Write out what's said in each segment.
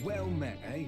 Well met, eh?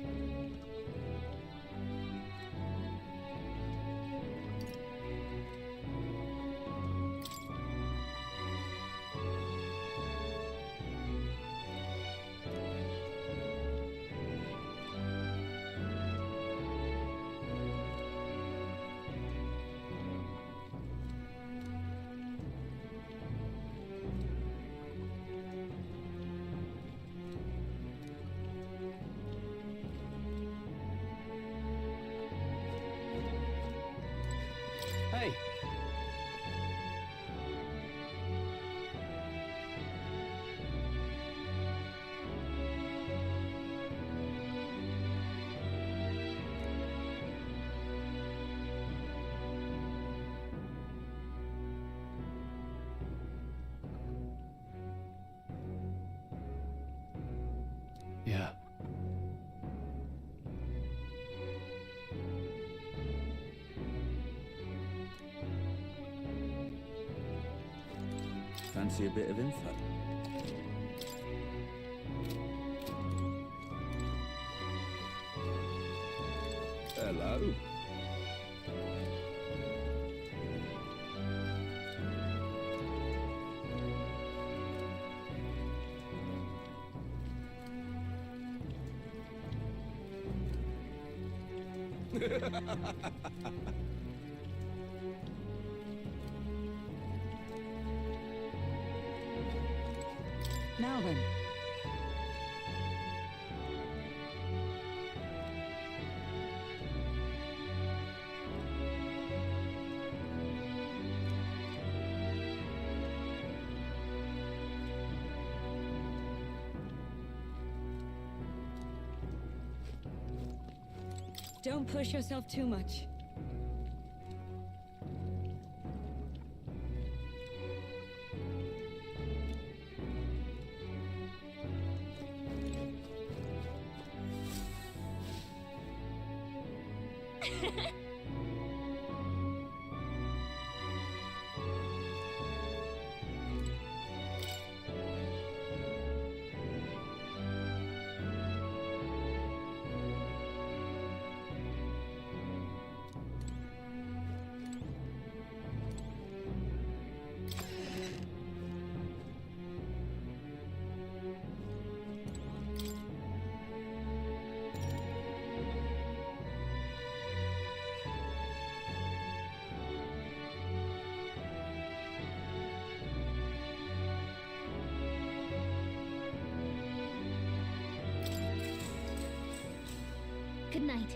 Hey! Yeah. Fancy a bit of info? Hello? Now then. Don't push yourself too much. Good night.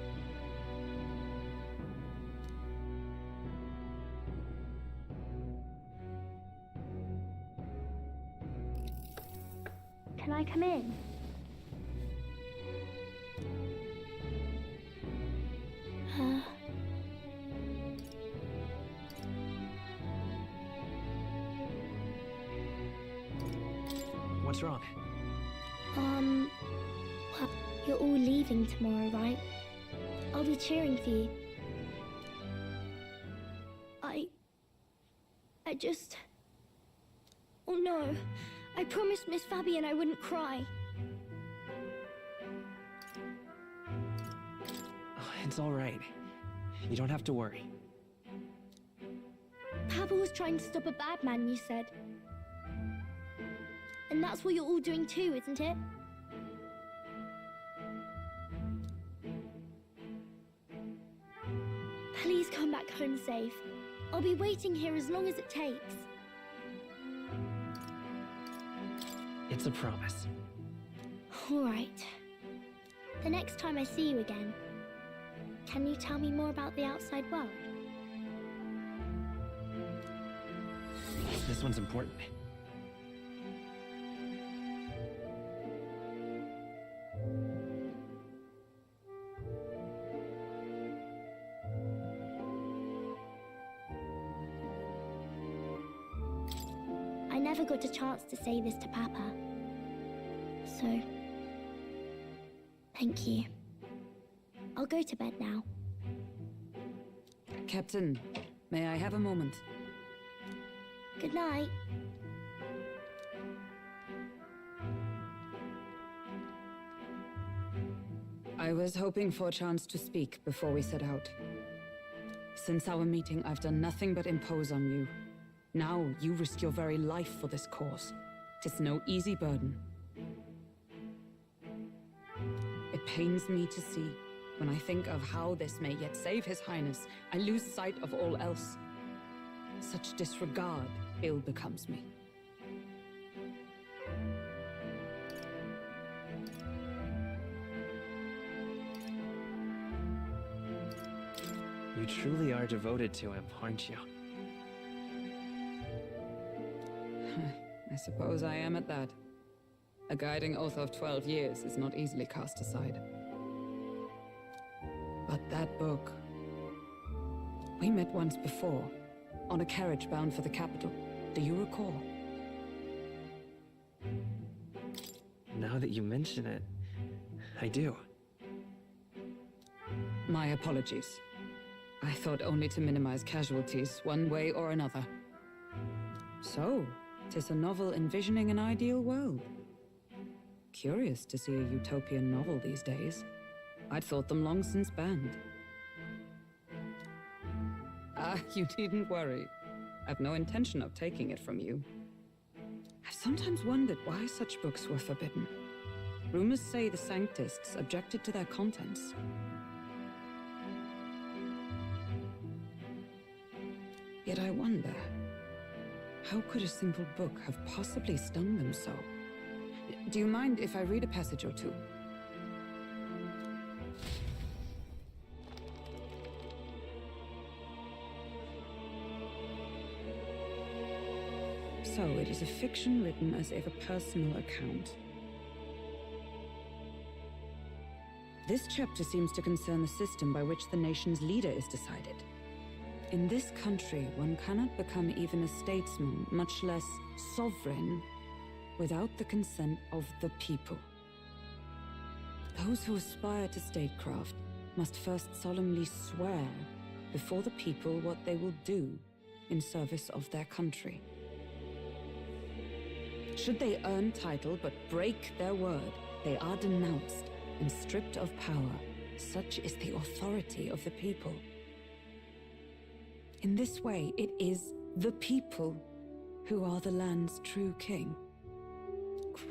Can I come in? What's wrong? Well, you're all leaving tomorrow, right? I'll be cheering for you. I just... Oh no, I promised Miss Fabian I wouldn't cry. Oh, it's all right. You don't have to worry. Papa was trying to stop a bad man, you said. And that's what you're all doing too, isn't it? Please come back home safe. I'll be waiting here as long as it takes. It's a promise. All right. The next time I see you again, can you tell me more about the outside world? This one's important. I never got a chance to say this to Papa. So, thank you. I'll go to bed now. Captain, may I have a moment? Good night. I was hoping for a chance to speak before we set out. Since our meeting, I've done nothing but impose on you. Now, you risk your very life for this cause. 'Tis no easy burden. It pains me to see. When I think of how this may yet save His Highness, I lose sight of all else. Such disregard ill becomes me. You truly are devoted to him, aren't you? I suppose I am at that. A guiding oath of 12 years is not easily cast aside. But that book... We met once before, on a carriage bound for the capital. Do you recall? Now that you mention it, I do. My apologies. I thought only to minimize casualties, one way or another. So, 'tis a novel envisioning an ideal world. Curious to see a utopian novel these days. I'd thought them long since banned. You needn't worry. I've no intention of taking it from you. I've sometimes wondered why such books were forbidden. Rumors say the Sanctists objected to their contents. Yet I wonder, how could a simple book have possibly stung them so? Do you mind if I read a passage or two? So, it is a fiction written as if a personal account. This chapter seems to concern the system by which the nation's leader is decided. In this country, one cannot become even a statesman, much less sovereign, without the consent of the people. Those who aspire to statecraft must first solemnly swear before the people what they will do in service of their country. Should they earn title but break their word, they are denounced and stripped of power. Such is the authority of the people. In this way, it is the people who are the land's true king.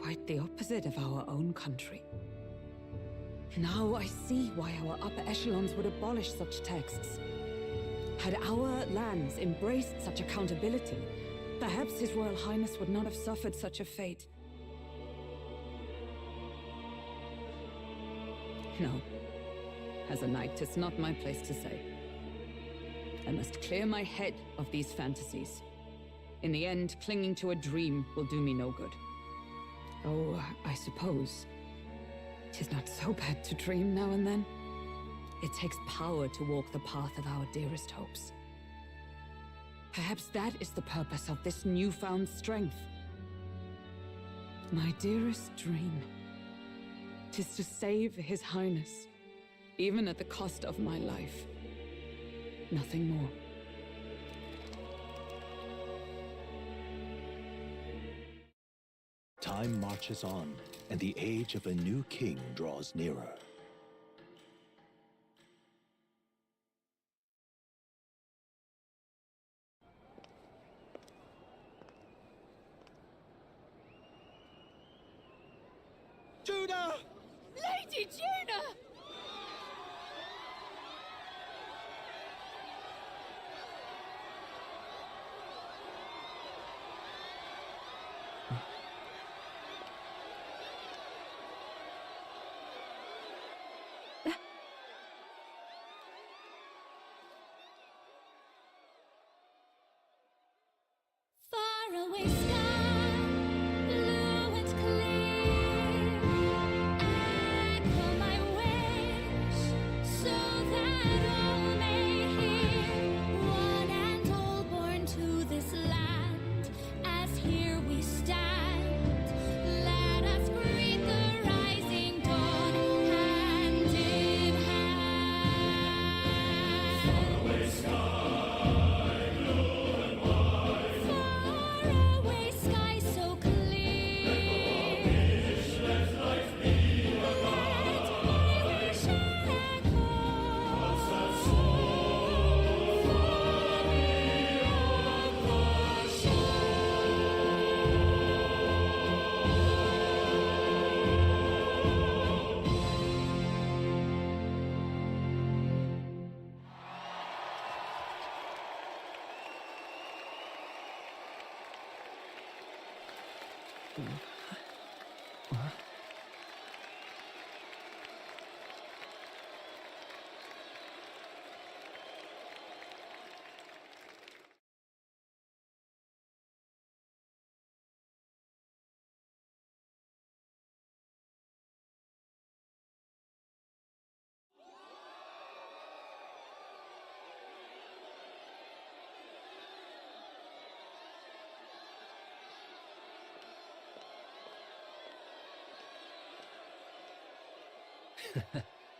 Quite the opposite of our own country. Now I see why our upper echelons would abolish such texts. Had our lands embraced such accountability, perhaps His Royal Highness would not have suffered such a fate. No. As a knight, 'tis not my place to say. I must clear my head of these fantasies. In the end, clinging to a dream will do me no good. Oh, I suppose 'tis not so bad to dream now and then. It takes power to walk the path of our dearest hopes. Perhaps that is the purpose of this newfound strength. My dearest dream, 'tis to save His Highness, even at the cost of my life. Nothing more. Time marches on, and the age of a new king draws nearer. Judah! Lady Juna!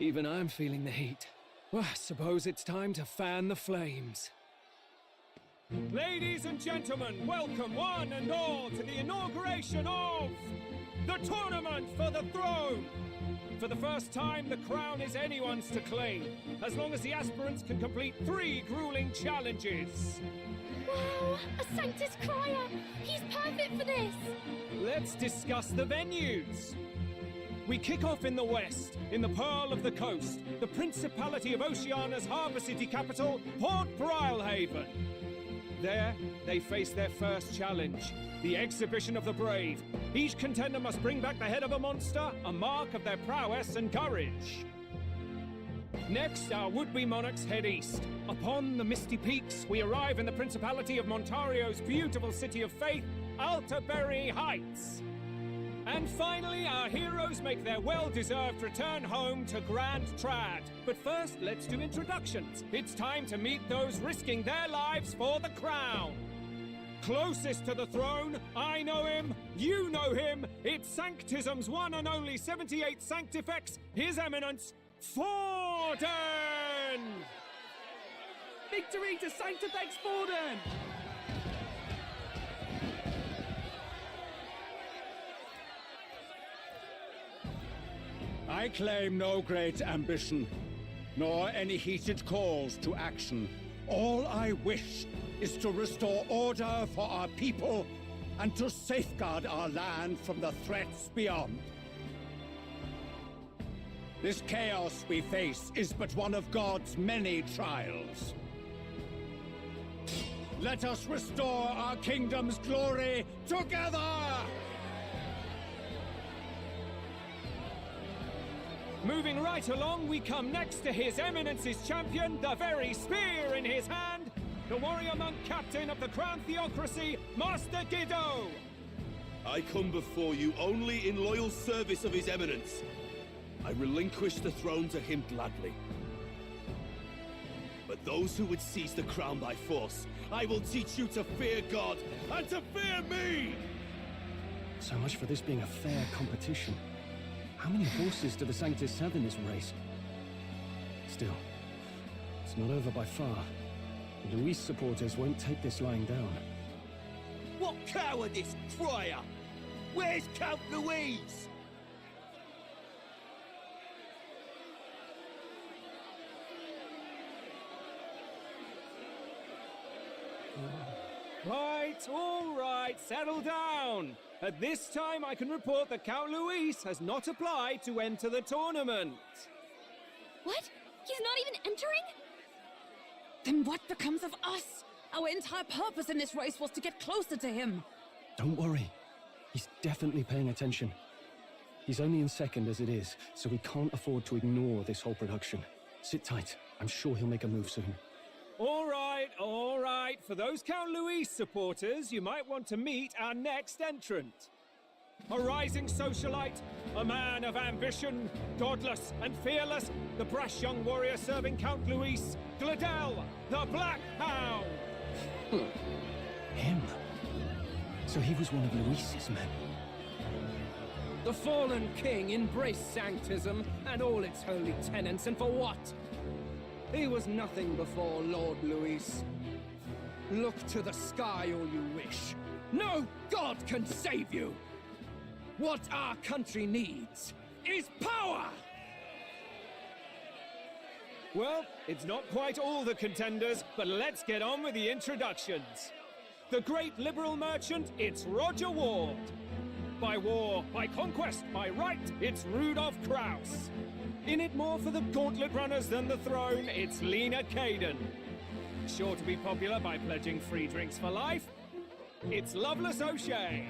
Even I'm feeling the heat. Well, I suppose it's time to fan the flames. Ladies and gentlemen, welcome one and all to the inauguration of the Tournament for the Throne! For the first time, the crown is anyone's to claim, as long as the aspirants can complete 3 grueling challenges. Wow, a Sanctus Crier! He's perfect for this! Let's discuss the venues. We kick off in the west, in the Pearl of the Coast, the Principality of Oceania's harbour city capital, Port Brilehaven. There, they face their first challenge, the Exhibition of the Brave. Each contender must bring back the head of a monster, a mark of their prowess and courage. Next, our would-be monarchs head east. Upon the misty peaks, we arrive in the Principality of Montario's beautiful city of faith, Altaberry Heights. And finally, our heroes make their well-deserved return home to Grand Trad. But first, let's do introductions. It's time to meet those risking their lives for the crown. Closest to the throne, I know him, you know him. It's Sanctism's one and only 78th Sanctifex, His Eminence, Forden! Victory to Sanctifex Forden! I claim no great ambition, nor any heated calls to action. All I wish is to restore order for our people and to safeguard our land from the threats beyond. This chaos we face is but one of God's many trials. Let us restore our kingdom's glory together! Moving right along, we come next to His Eminence's champion, the very spear in his hand, the warrior monk captain of the Crown Theocracy, Master Guido! I come before you only in loyal service of His Eminence. I relinquish the throne to him gladly. But those who would seize the crown by force, I will teach you to fear God and to fear me! So much for this being a fair competition. How many horses do the Sanctus have in this race? Still, it's not over by far. The Luis supporters won't take this lying down. What cowardice, Crier! Where's Count Louise? All right, settle down. At this time, I can report that Count Luis has not applied to enter the tournament. What? He's not even entering? Then what becomes of us? Our entire purpose in this race was to get closer to him. Don't worry. He's definitely paying attention. He's only in second as it is, so we can't afford to ignore this whole production. Sit tight. I'm sure he'll make a move soon. All right. For those Count Luis supporters, you might want to meet our next entrant. A rising socialite, a man of ambition, godless and fearless, the brash young warrior serving Count Luis, Gladel, the Black Hound! Him? So he was one of Luis's men. The fallen king embraced Sanctism and all its holy tenets, and for what? He was nothing before Lord Luis. Look to the sky all you wish. No god can save you! What our country needs is power! Well, it's not quite all the contenders, but let's get on with the introductions. The great liberal merchant, it's Roger Ward. By war, by conquest, by right, it's Rudolph Kraus. In it more for the gauntlet runners than the throne, it's Lena Caden. Sure to be popular by pledging free drinks for life, it's Loveless O'Shea.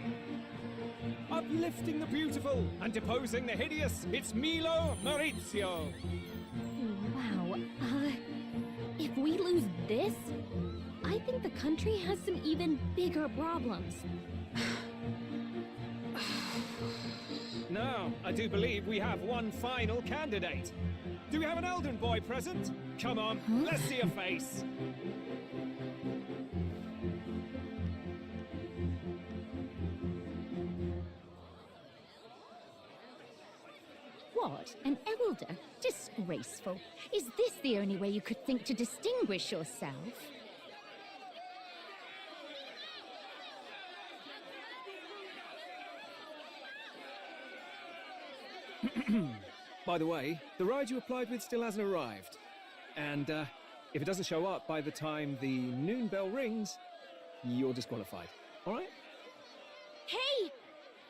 uplifting the beautiful and deposing the hideous. It's Milo Maurizio. Wow. If we lose this, I think the country has some even bigger problems. Now, I do believe we have one final candidate. Do we have an Elden boy present? Come on, let's see a face. What? An elder? Disgraceful. Is this the only way you could think to distinguish yourself? By the way, the ride you applied with still hasn't arrived. And if it doesn't show up by the time the noon bell rings, you're disqualified. All right? Hey!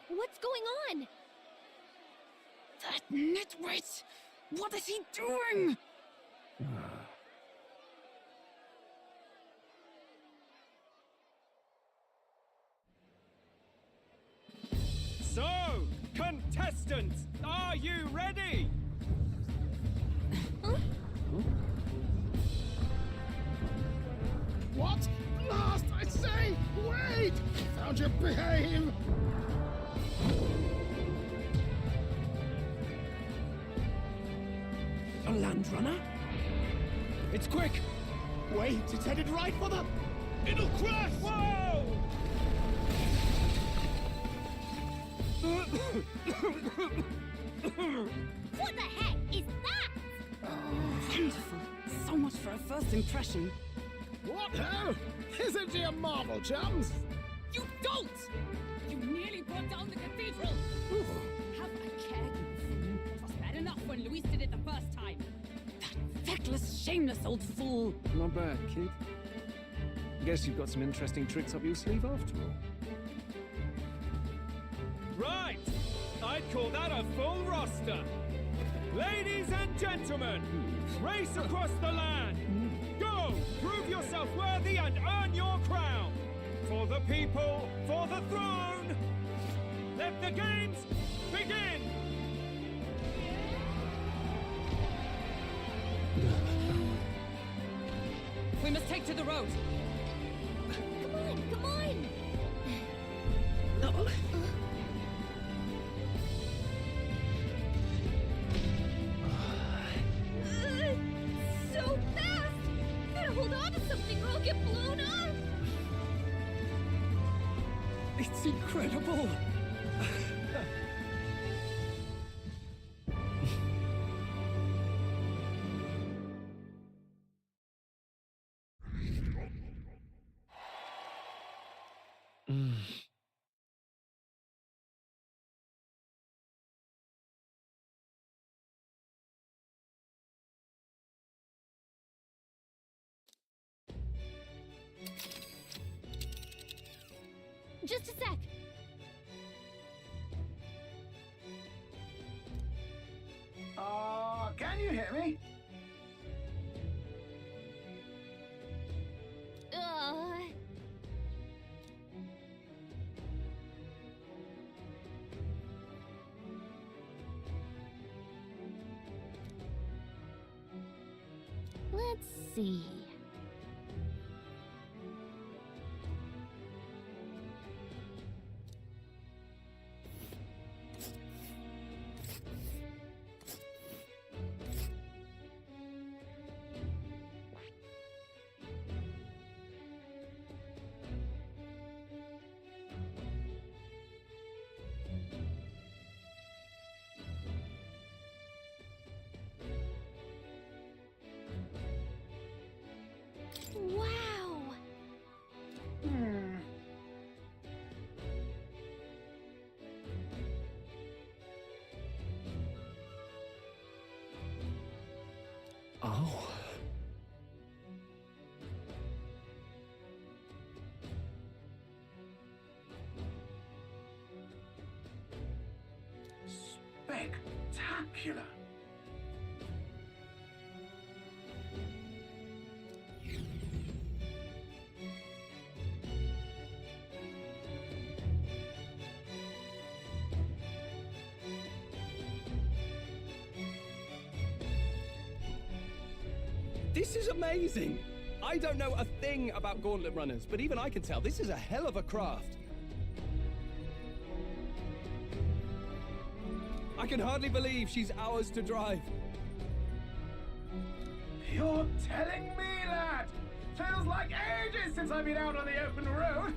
What's going on? That nitwit! What is he doing? So, contestants, are you ready? What? Last, I say! Wait! Found you behave! A land runner? It's quick! Wait, it's headed right for the... It'll crash! Whoa! What the heck is that? Wonderful. So much for a first impression. What hell? Isn't he a marvel, chums? You don't! You nearly brought down the cathedral! Have a care, you fool. It was bad enough when Luis did it the first time. That feckless, shameless old fool. Not bad, kid. Guess you've got some interesting tricks up your sleeve after all. Right! I'd call that a full roster. Ladies and gentlemen, race across the land. Go! Prove yourself worthy and earn your crown. For the people, for the throne. Let the games begin! We must take to the road. Come on, come on! So fast! Gotta hold on to something or I'll get blown up! It's incredible! Just a sec. Can you hear me? Let's see. Wow! Oh. Spectacular! This is amazing! I don't know a thing about gauntlet runners, but even I can tell this is a hell of a craft. I can hardly believe she's ours to drive. You're telling me, lad? Feels like ages since I've been out on the open road.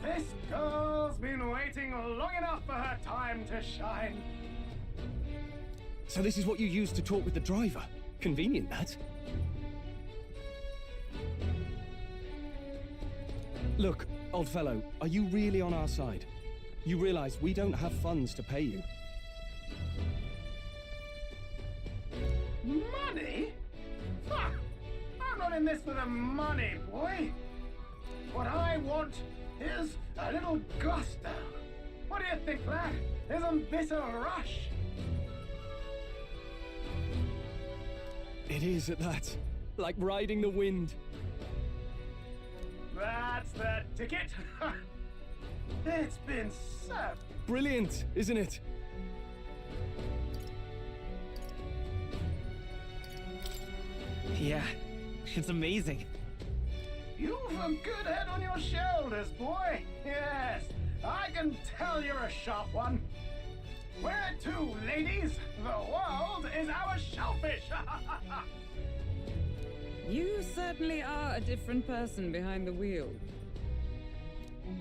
This girl's been waiting long enough for her time to shine. So this is what you use to talk with the driver. Convenient, that. Look, old fellow, are you really on our side? You realize we don't have funds to pay you. Money? Ha! I'm not in this for the money, boy. What I want is a little gusto. What do you think, lad? Isn't this a rush? It is at that. Like riding the wind. That's the ticket. It's been so Brilliant, isn't it? Yeah, it's amazing. You've a good head on your shoulders, boy. Yes, I can tell you're a sharp one. Where to, ladies? The world is our shellfish. You certainly are a different person behind the wheel.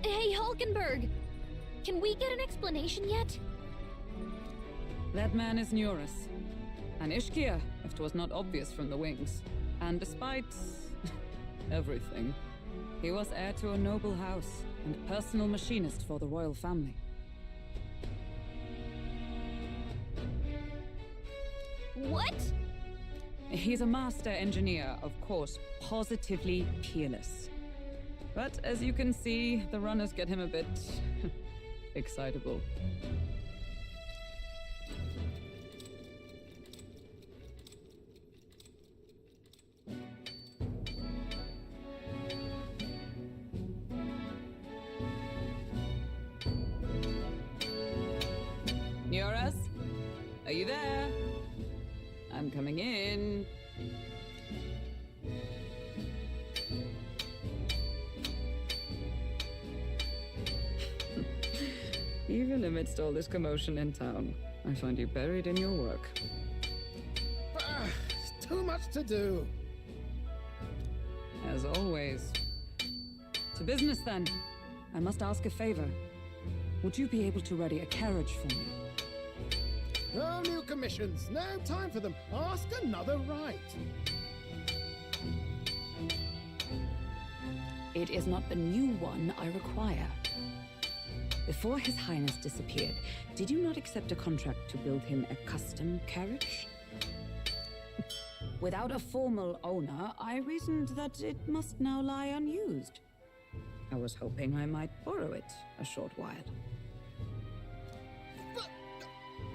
Hey, Hulkenberg! Can we get an explanation yet? That man is Neurus. An Ishkia, if 'twas not obvious from the wings. And despite everything, he was heir to a noble house and personal machinist for the royal family. What? He's a master engineer, of course, positively peerless. But as you can see, the runners get him a bit excitable. Neurus? Are you there? I'm coming in. Even amidst all this commotion in town, I find you buried in your work. It's too much to do. As always. To business then. I must ask a favor. Would you be able to ready a carriage for me? No new commissions. No time for them. Ask another right. It is not the new one I require. Before His Highness disappeared, did you not accept a contract to build him a custom carriage? Without a formal owner, I reasoned that it must now lie unused. I was hoping I might borrow it a short while.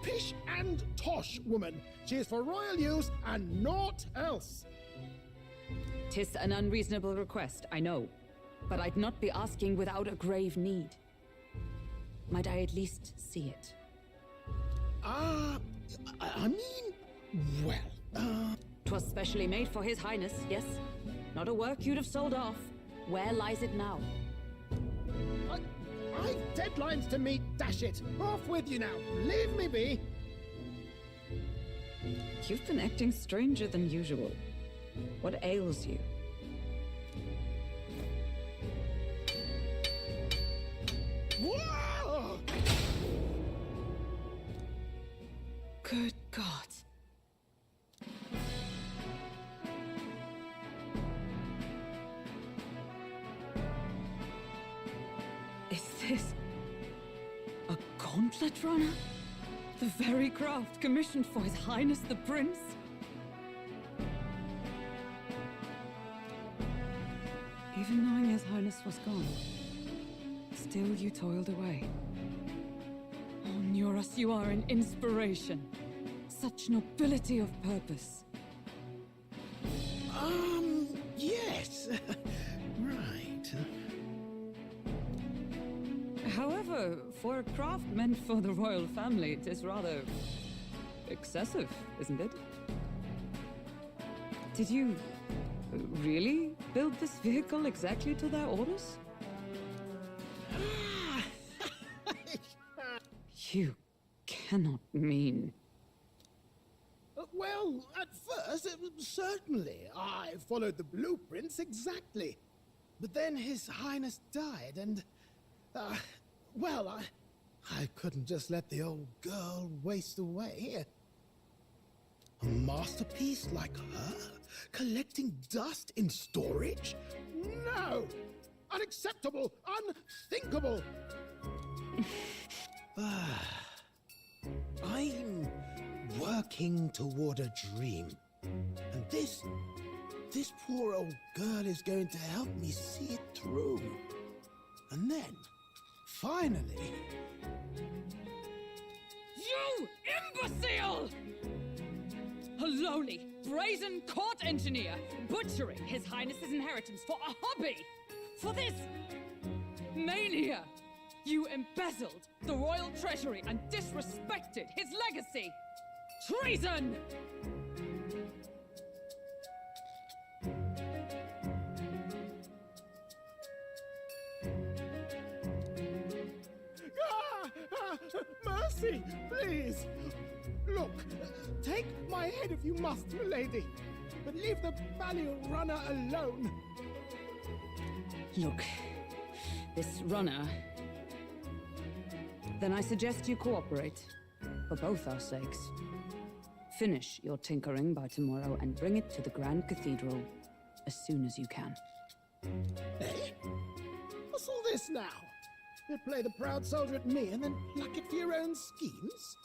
Pish and tosh, woman. She is for royal use and naught else. 'Tis an unreasonable request, I know. But I'd not be asking without a grave need. Might I at least see it? I mean, well, 'Twas specially made for His Highness, yes? Not a work you'd have sold off. Where lies it now? I've deadlines to meet, dash it. Off with you now. Leave me be. You've been acting stranger than usual. What ails you? Whoa! Good God. Is this a gauntlet runner? The very craft commissioned for His Highness the Prince? Even knowing His Highness was gone, still you toiled away. Oh, Neurus, you are an inspiration. Such nobility of purpose. Yes. Right. However, for a craft meant for the royal family, it is rather excessive, isn't it? Did you really build this vehicle exactly to their orders? You cannot mean... Well, at first, certainly. I followed the blueprints exactly. But then His Highness died, and... well, I couldn't just let the old girl waste away. A masterpiece like her? Collecting dust in storage? No! Unacceptable! Unthinkable! I'm working toward a dream. And this poor old girl is going to help me see it through. And then, finally... You imbecile! A lowly, brazen court engineer butchering His Highness's inheritance for a hobby! For this mania! You embezzled the royal treasury and disrespected his legacy! Treason! Mercy, please! Look, take my head if you must, milady, but leave the Balliol runner alone. Look, this runner... Then I suggest you cooperate, for both our sakes. Finish your tinkering by tomorrow and bring it to the Grand Cathedral as soon as you can. Eh? What's all this now? You play the proud soldier at me and then pluck it for your own schemes?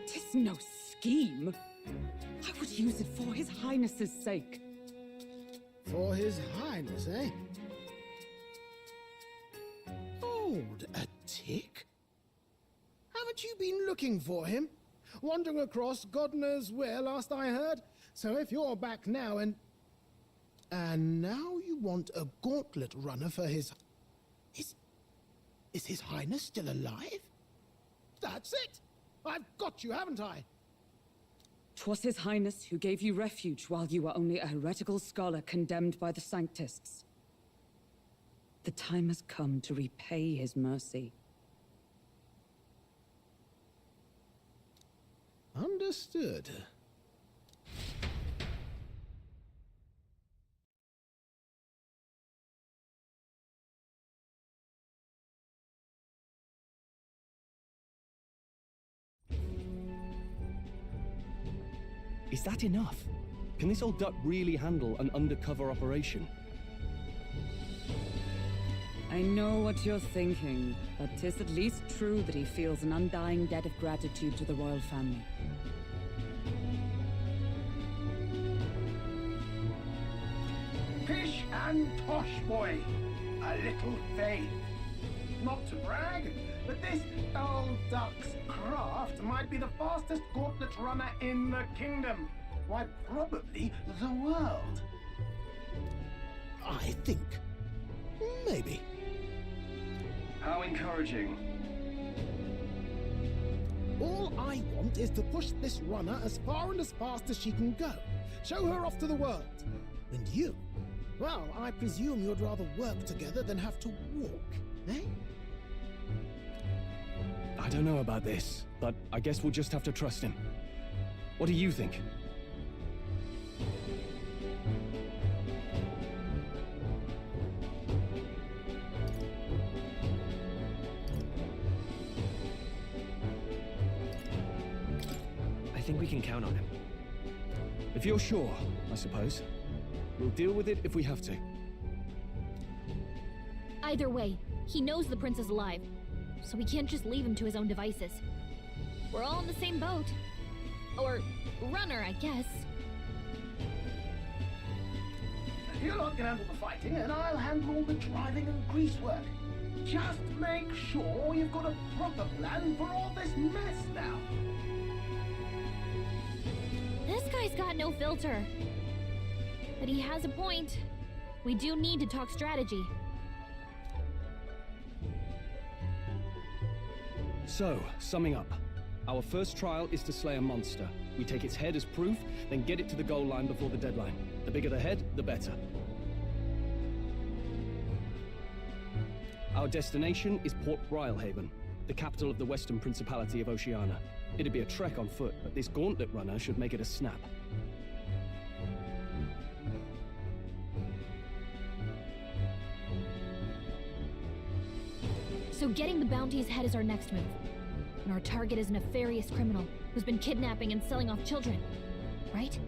Tis no scheme. I would use it for His Highness's sake. For His Highness, eh? Hold a tick. Haven't you been looking for him? Wandering across God knows where, last I heard. So if you're back now and now you want a gauntlet runner for his... Is His Highness still alive? That's it! I've got you, haven't I? 'Twas His Highness who gave you refuge while you were only a heretical scholar condemned by the Sanctists. The time has come to repay his mercy. Understood. Is that enough? Can this old duck really handle an undercover operation? I know what you're thinking, but 'tis at least true that he feels an undying debt of gratitude to the royal family. Pish and tosh, boy. A little faith. Not to brag, but this old duck's craft might be the fastest gauntlet runner in the kingdom. Why, probably the world. I think. Maybe. How encouraging. All I want is to push this runner as far and as fast as she can go. Show her off to the world. And you? Well, I presume you'd rather work together than have to walk, eh? I don't know about this, but I guess we'll just have to trust him. What do you think? I think we can count on him. If you're sure, I suppose. We'll deal with it if we have to. Either way, he knows the prince is alive, so we can't just leave him to his own devices. We're all in the same boat. Or runner, I guess. You lot can handle the fighting, and I'll handle all the driving and greasework. Just make sure you've got a proper plan for all this mess now. This guy's got no filter. But he has a point. We do need to talk strategy. So, summing up. Our first trial is to slay a monster. We take its head as proof, then get it to the goal line before the deadline. The bigger the head, the better. Our destination is Port Brilehaven, the capital of the Western Principality of Oceania. It'd be a trek on foot, but this gauntlet runner should make it a snap. So getting the bounty's head is our next move. And our target is a nefarious criminal who's been kidnapping and selling off children, right?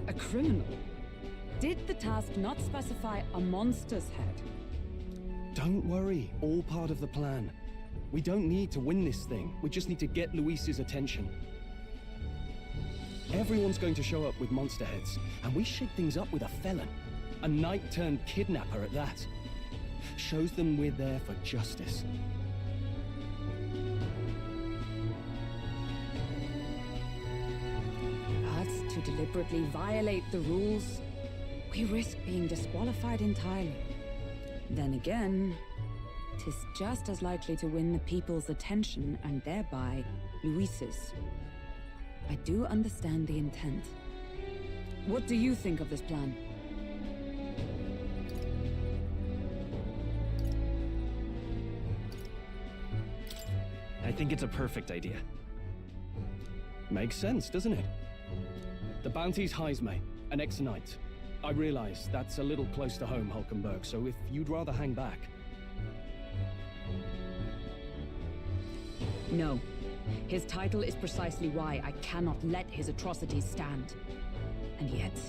A criminal? Did the task not specify a monster's head? Don't worry, all part of the plan. We don't need to win this thing, we just need to get Luis's attention. Everyone's going to show up with monster heads, and we shake things up with a felon. A knight-turned-kidnapper at that. Shows them we're there for justice. But to deliberately violate the rules, we risk being disqualified entirely. Then again, 'tis just as likely to win the people's attention and thereby Luis's. I do understand the intent. What do you think of this plan? I think it's a perfect idea. Makes sense, doesn't it? The bounty's Heisme, an ex-knight. I realize that's a little close to home, Hulkenberg, so if you'd rather hang back... No. His title is precisely why I cannot let his atrocities stand. And yet,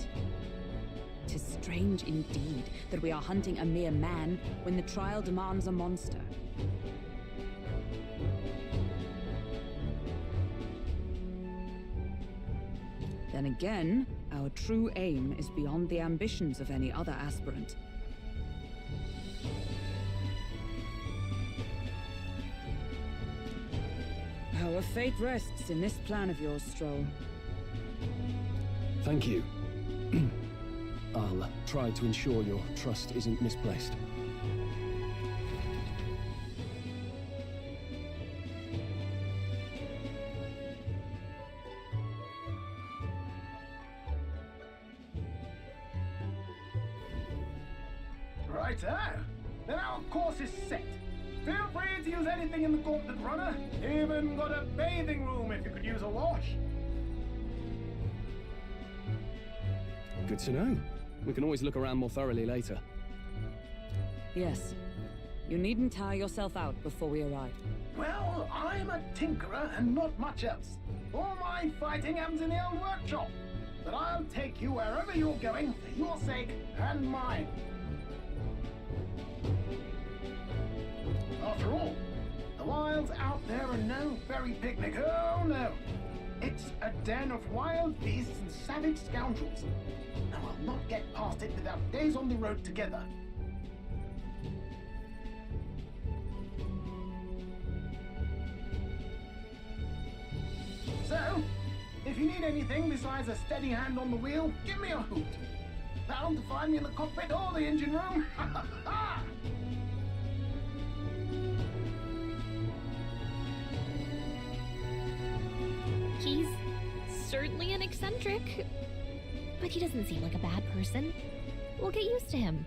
'tis strange indeed that we are hunting a mere man when the trial demands a monster. Then again, our true aim is beyond the ambitions of any other aspirant. Our fate rests in this plan of yours, Stroll. Thank you. I'll try to ensure your trust isn't misplaced. Righto! Then our course is set. Feel free to use anything in the gauntlet runner. Even got a bathing room if you could use a wash. Good to know. We can always look around more thoroughly later. Yes. You needn't tire yourself out before we arrive. Well, I'm a tinkerer and not much else. All my fighting happens in the old workshop. But I'll take you wherever you're going for your sake and mine. After all, the wilds out there are no fairy picnic. Oh no! It's a den of wild beasts and savage scoundrels. Now I'll not get past it without days on the road together. So, if you need anything besides a steady hand on the wheel, give me a hoot. Bound to find me in the cockpit or the engine room. Ha ha ha! He's certainly an eccentric, but he doesn't seem like a bad person. We'll get used to him.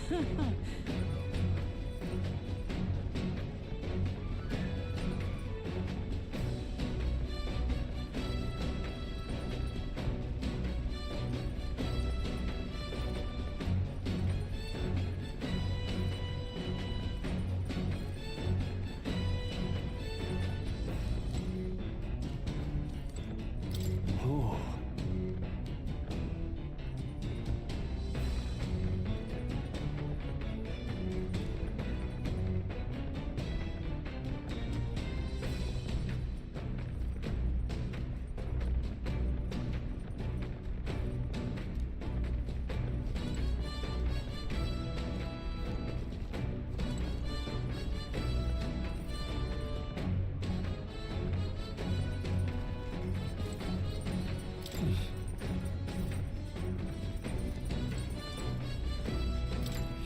Oh.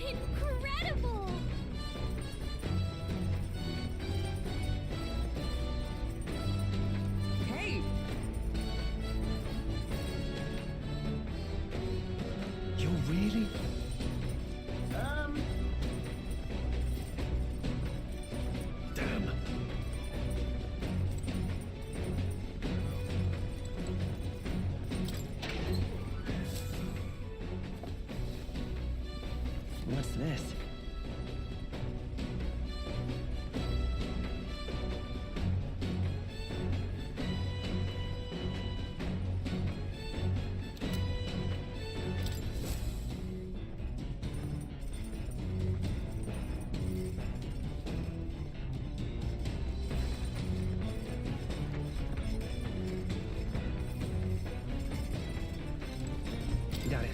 Incredible! Hey! You're really? Damn. What's this? Got it.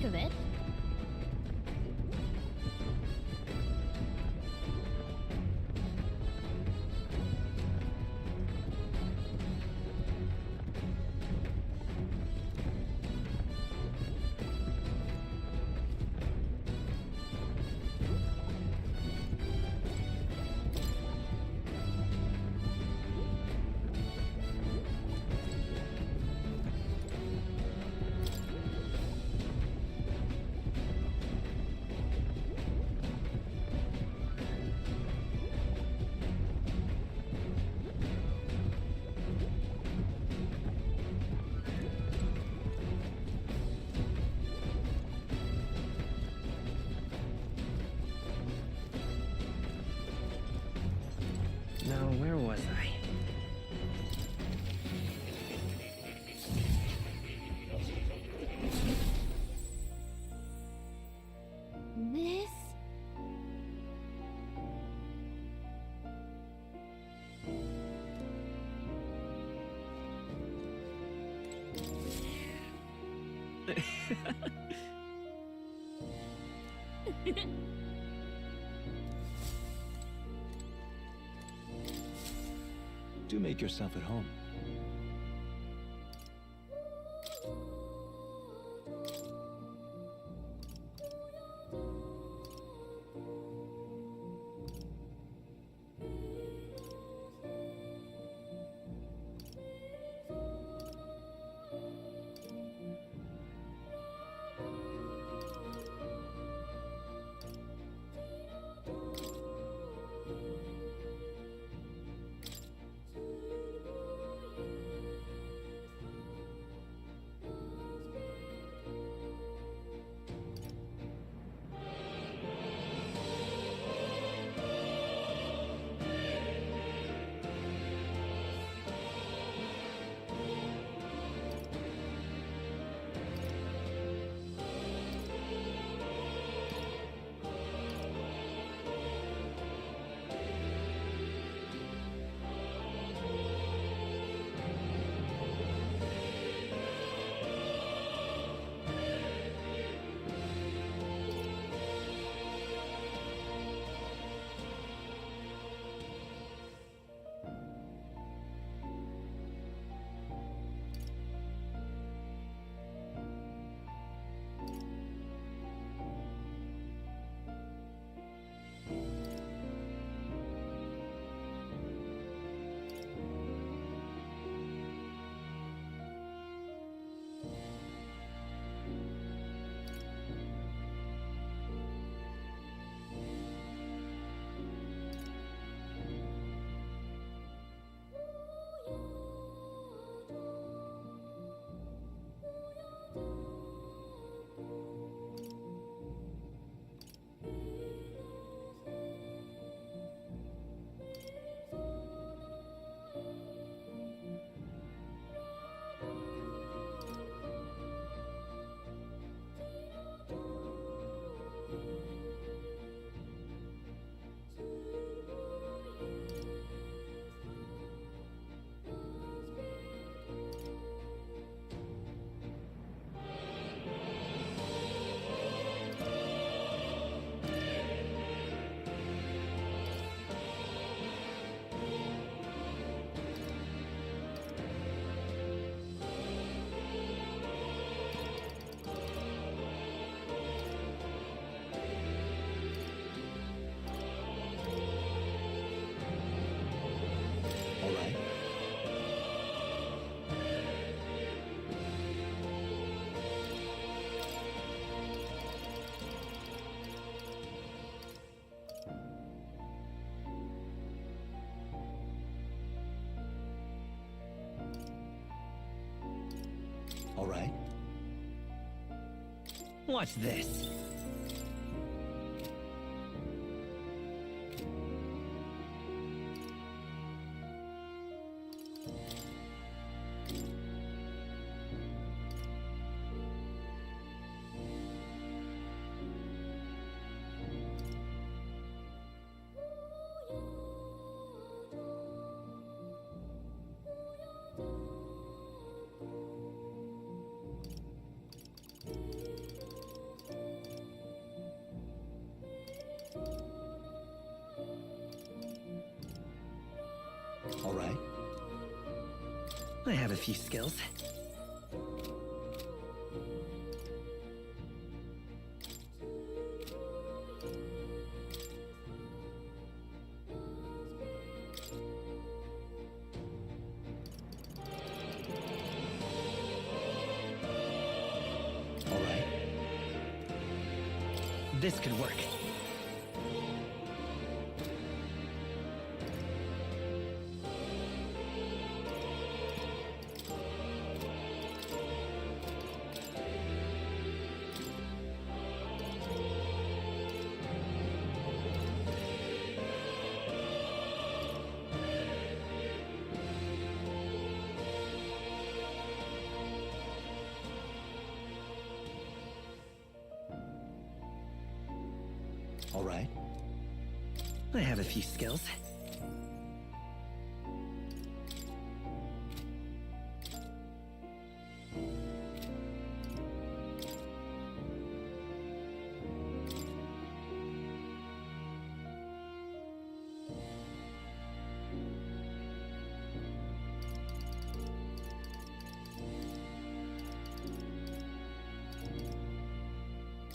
think of it. Now, where was I? This... Do make yourself at home. All right. Watch this. I have a few skills. All right. This could work. All right. I have a few skills.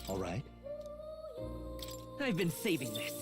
All right. I've been saving this.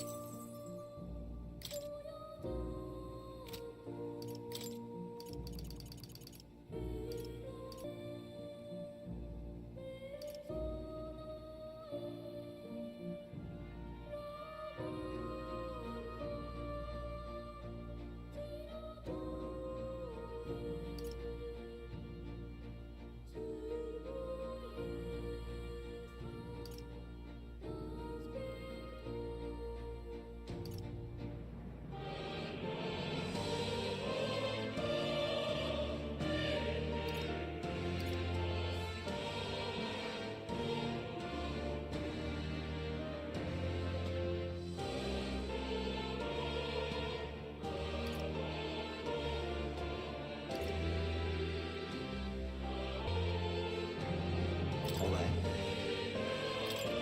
All right.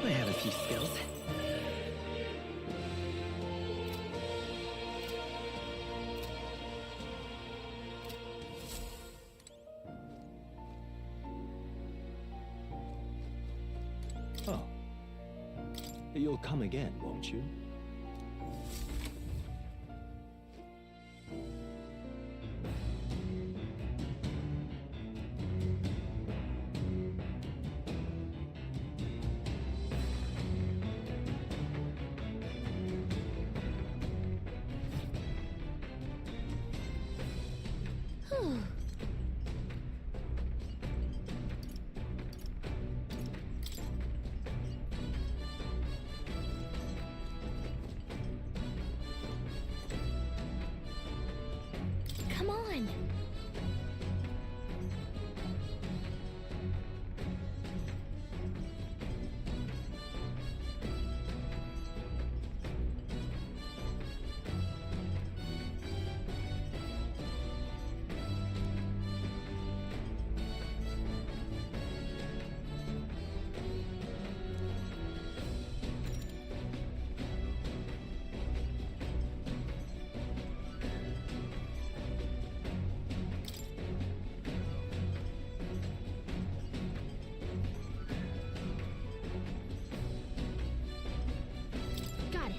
I have a few skills. Oh. You'll come again, won't you? Come on. Got it.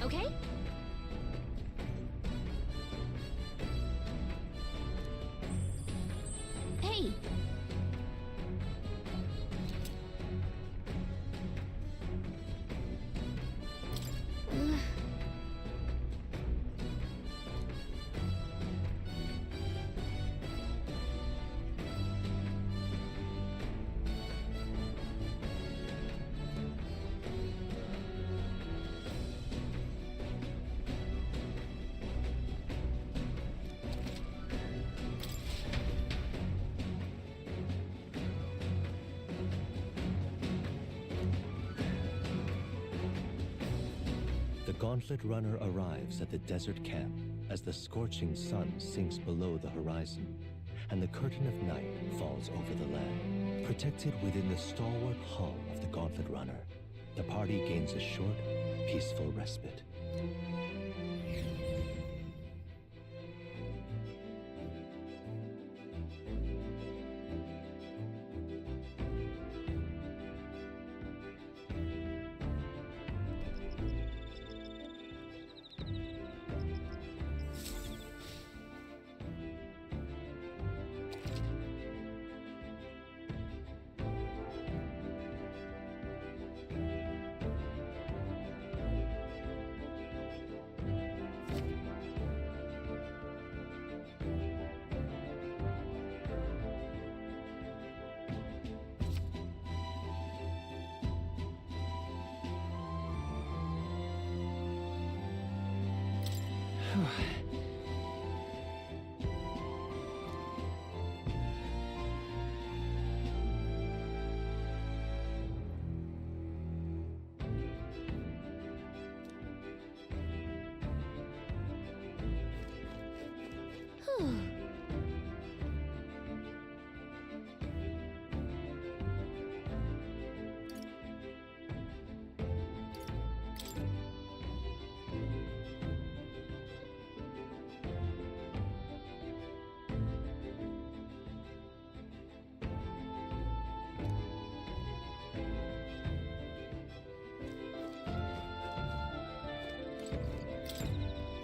Okay? Hey! Gauntlet Runner arrives at the desert camp as the scorching sun sinks below the horizon, and the curtain of night falls over the land. Protected within the stalwart hull of the Gauntlet Runner, the party gains a short, peaceful respite.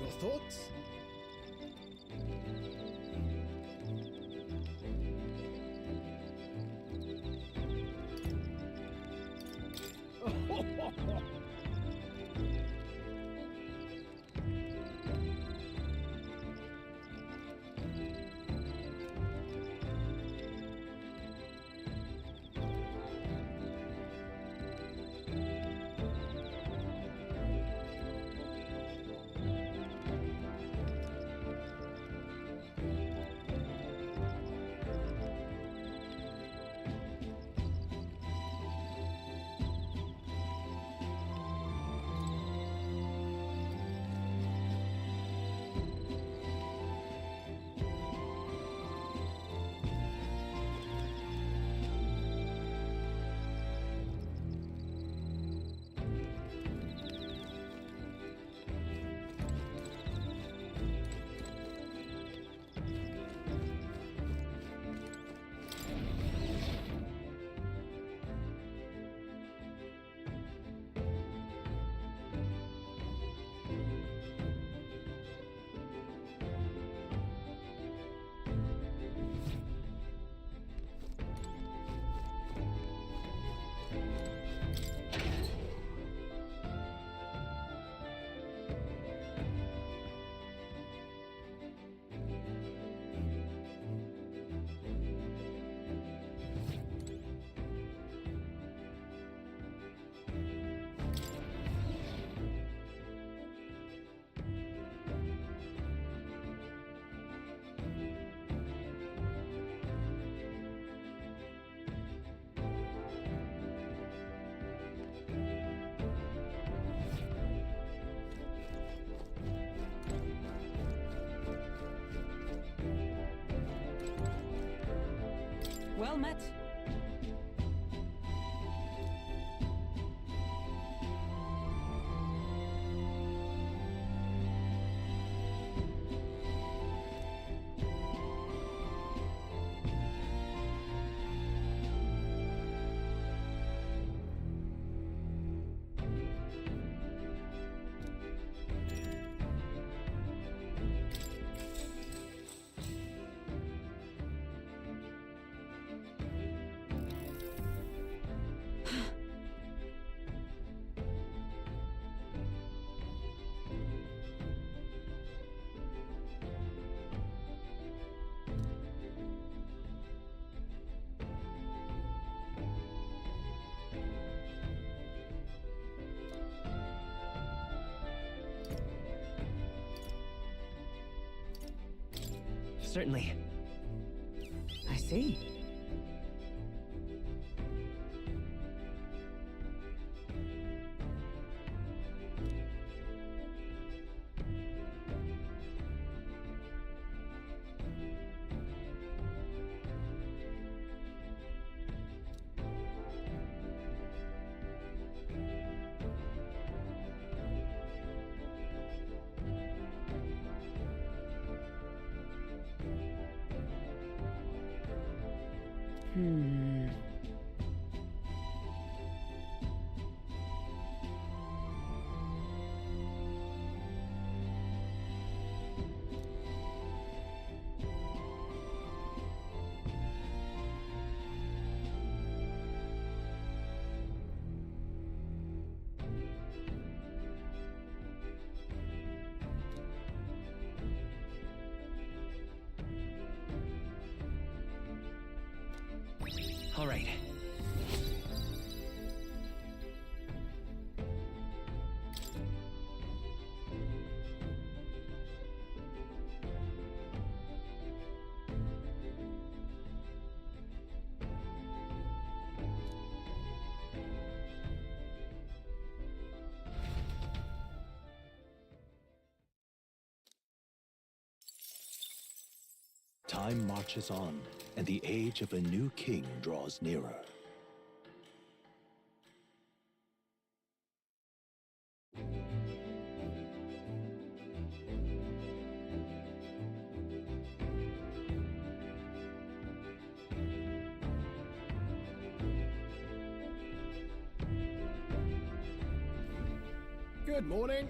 Your thoughts? Well met. Certainly. I see. All right. Time marches on, and the age of a new king draws nearer. Good morning.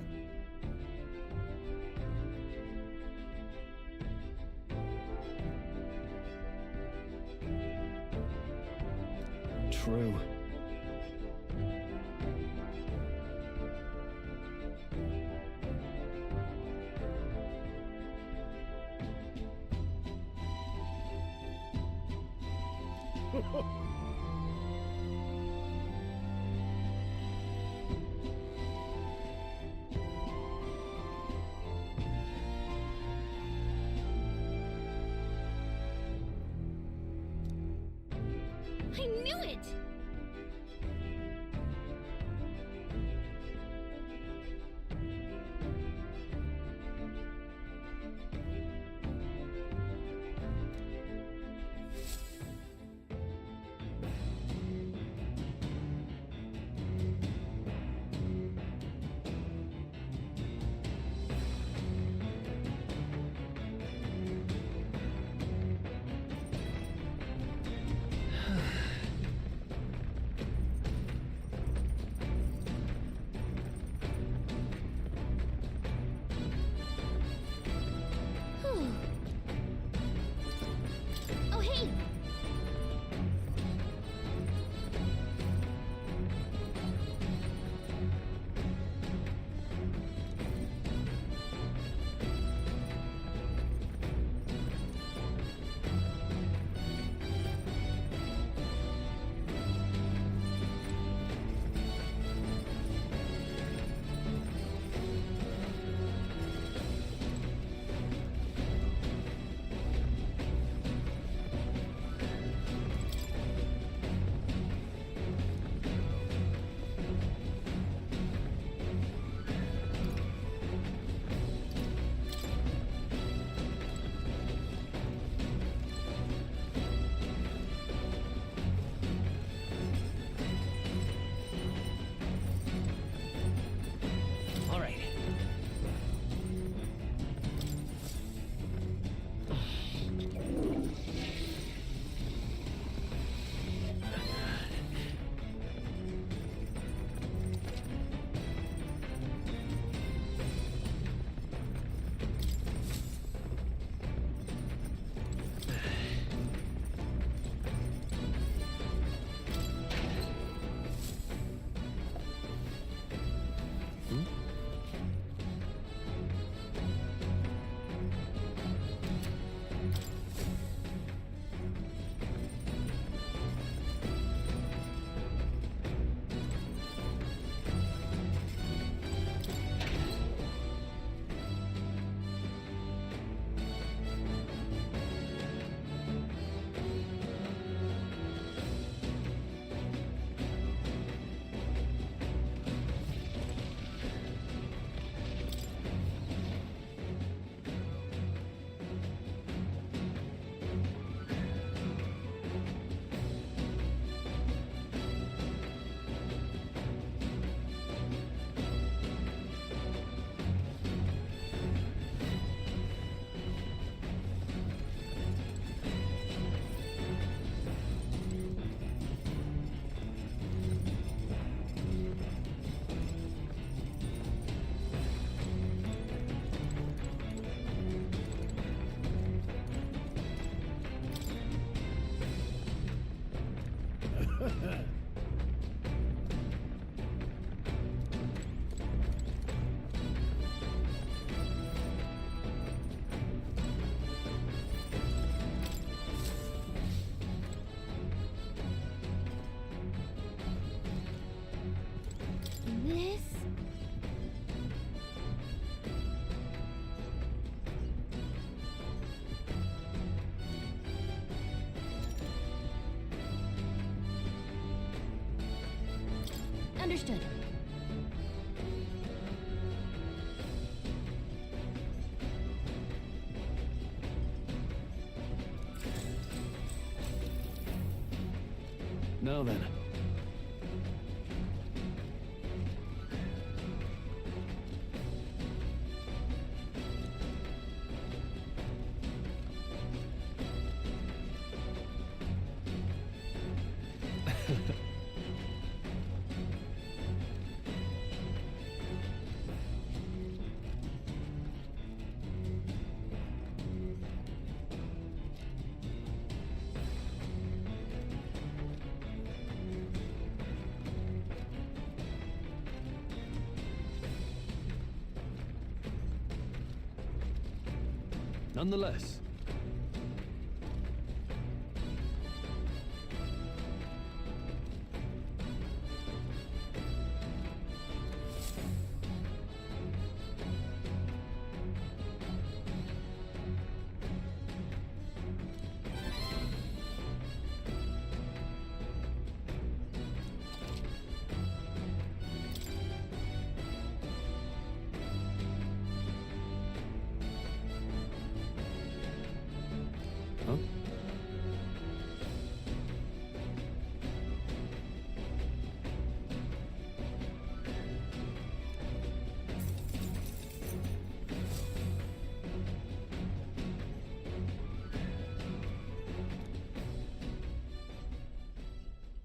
True. I knew it! Understood. Now then. Nonetheless. Huh?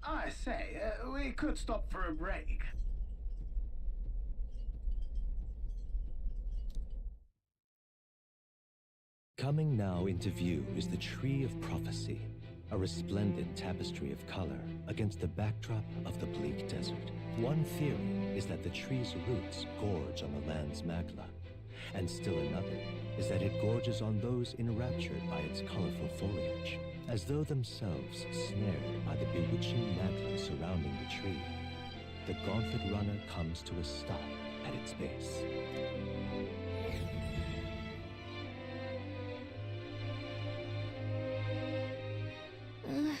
I say, we could stop for a break. Coming now into view is the Tree of Prophecy, a resplendent tapestry of color against the backdrop of the bleak desert. One theory is that the tree's roots gorge on the land's magla, and still another is that it gorges on those enraptured by its colorful foliage, as though themselves snared by the bewitching magla surrounding the tree. The gauntlet runner comes to a stop at its base. Wow.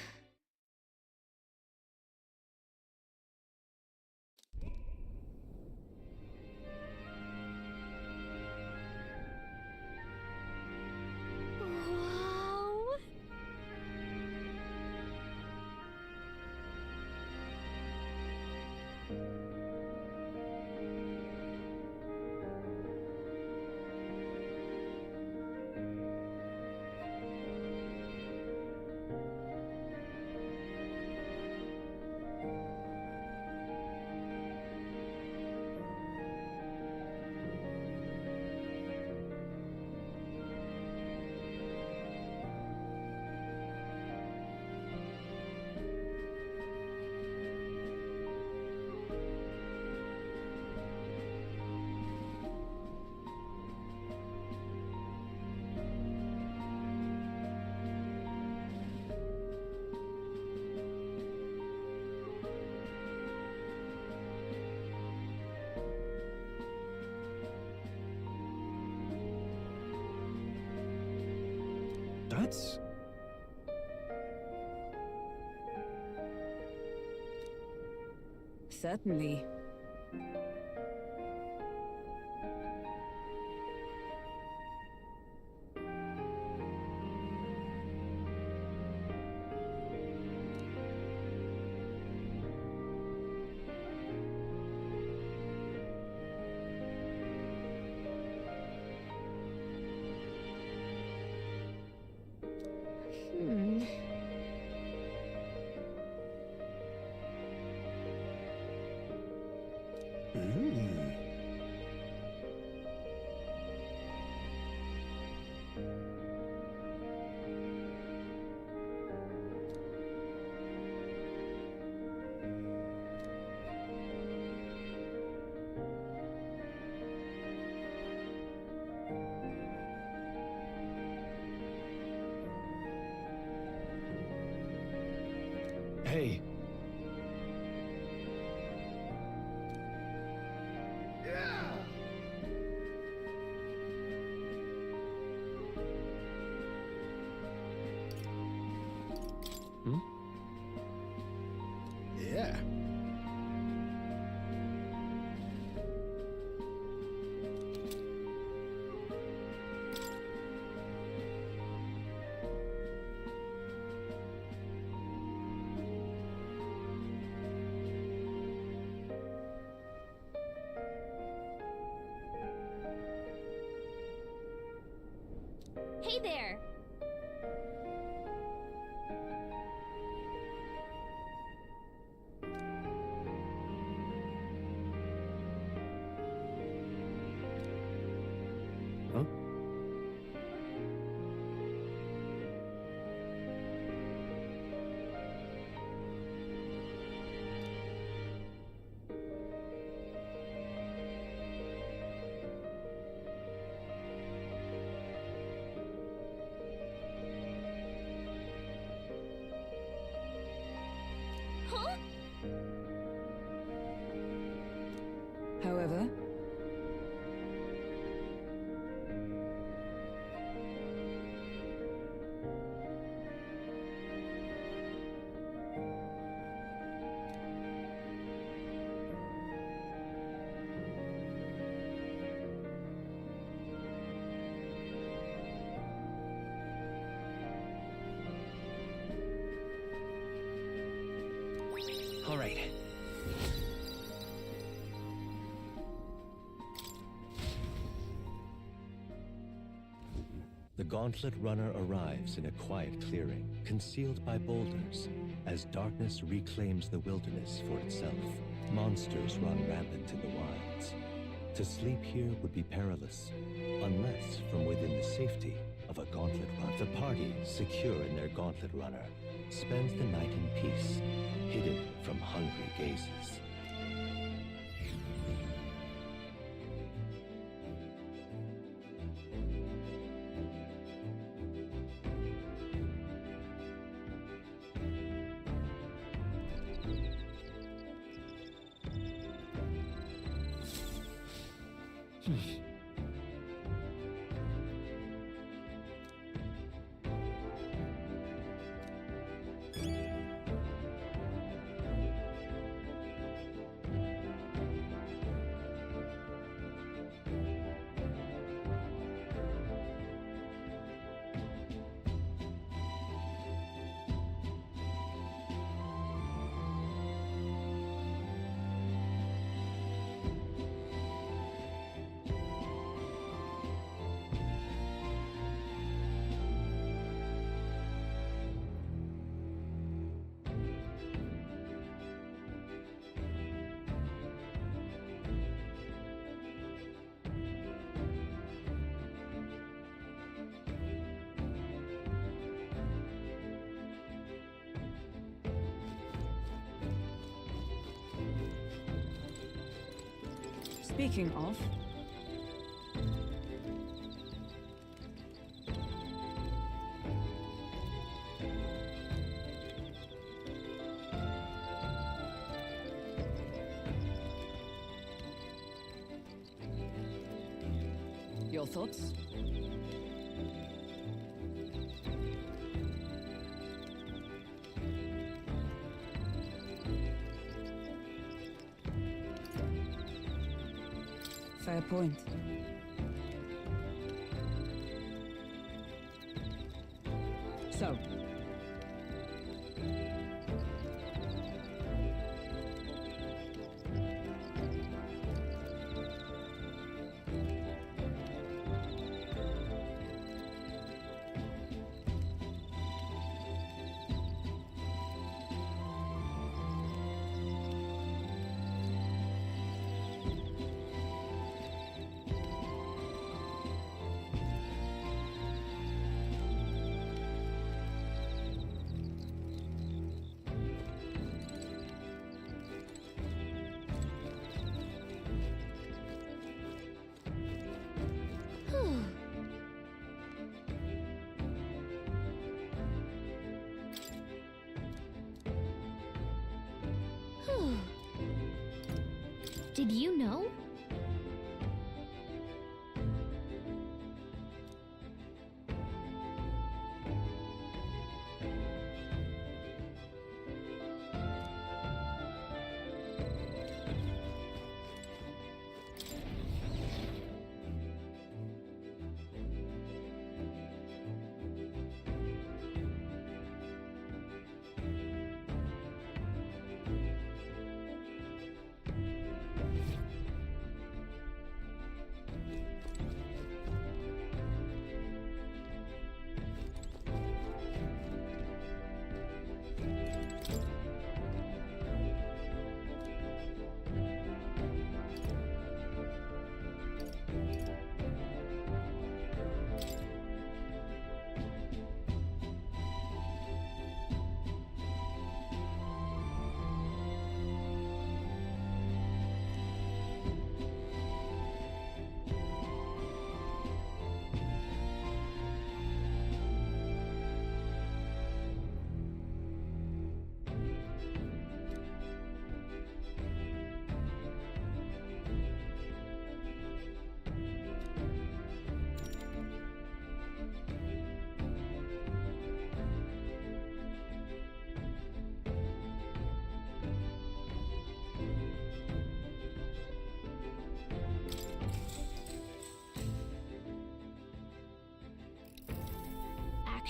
That's... Certainly. Hey. Yeah. Hey there! Huh? Huh? However, All right. The Gauntlet Runner arrives in a quiet clearing, concealed by boulders, as darkness reclaims the wilderness for itself. Monsters run rampant in the wilds. To sleep here would be perilous, unless from within the safety of a Gauntlet Runner. The party, secure in their Gauntlet Runner, spends the night in peace, hidden from hungry gazes. speaking of, your thoughts? Fair point. So, Did you know?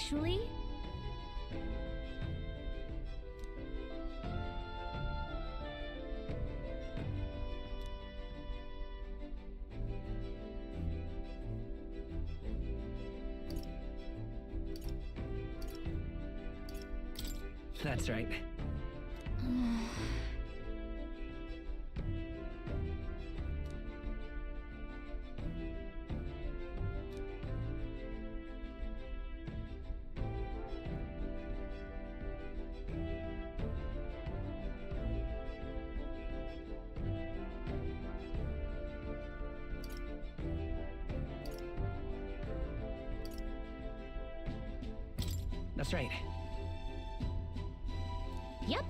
Actually? That's right. That's right. Yep.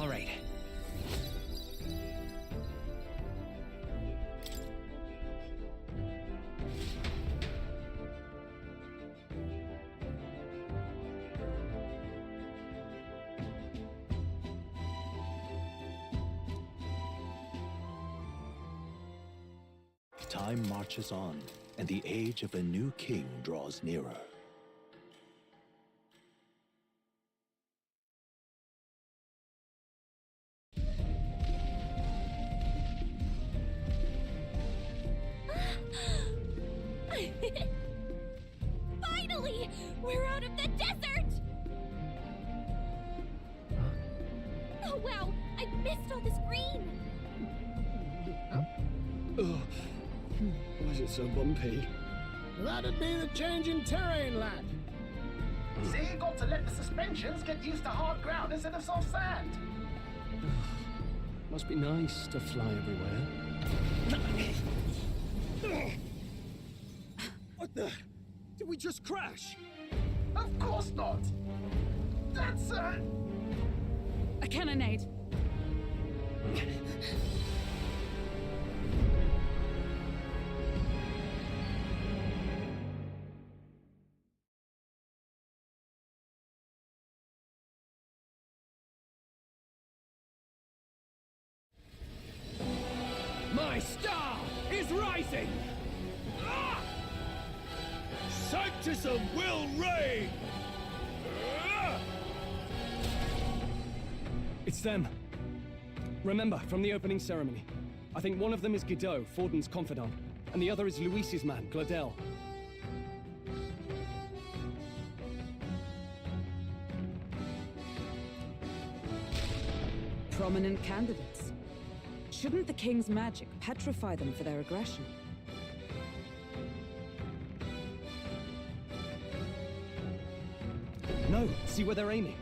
All right. Time marches on, and the age of a new king draws nearer. Finally! We're out of the desert! Oh wow, I missed all this green! Why is it so bumpy? That'd be the change in terrain, lad. See, you got to let the suspensions get used to hard ground instead of soft sand. Must be nice to fly everywhere. What the? Did we just crash? Of course not. That's A cannonade. My star is rising! Ah! Sanctism will reign! Ah! It's them. Remember, from the opening ceremony. I think one of them is Guido, Forden's confidant, and the other is Luis's man, Gladel. Prominent candidates. Shouldn't the king's magic petrify them for their aggression? No, see where they're aiming.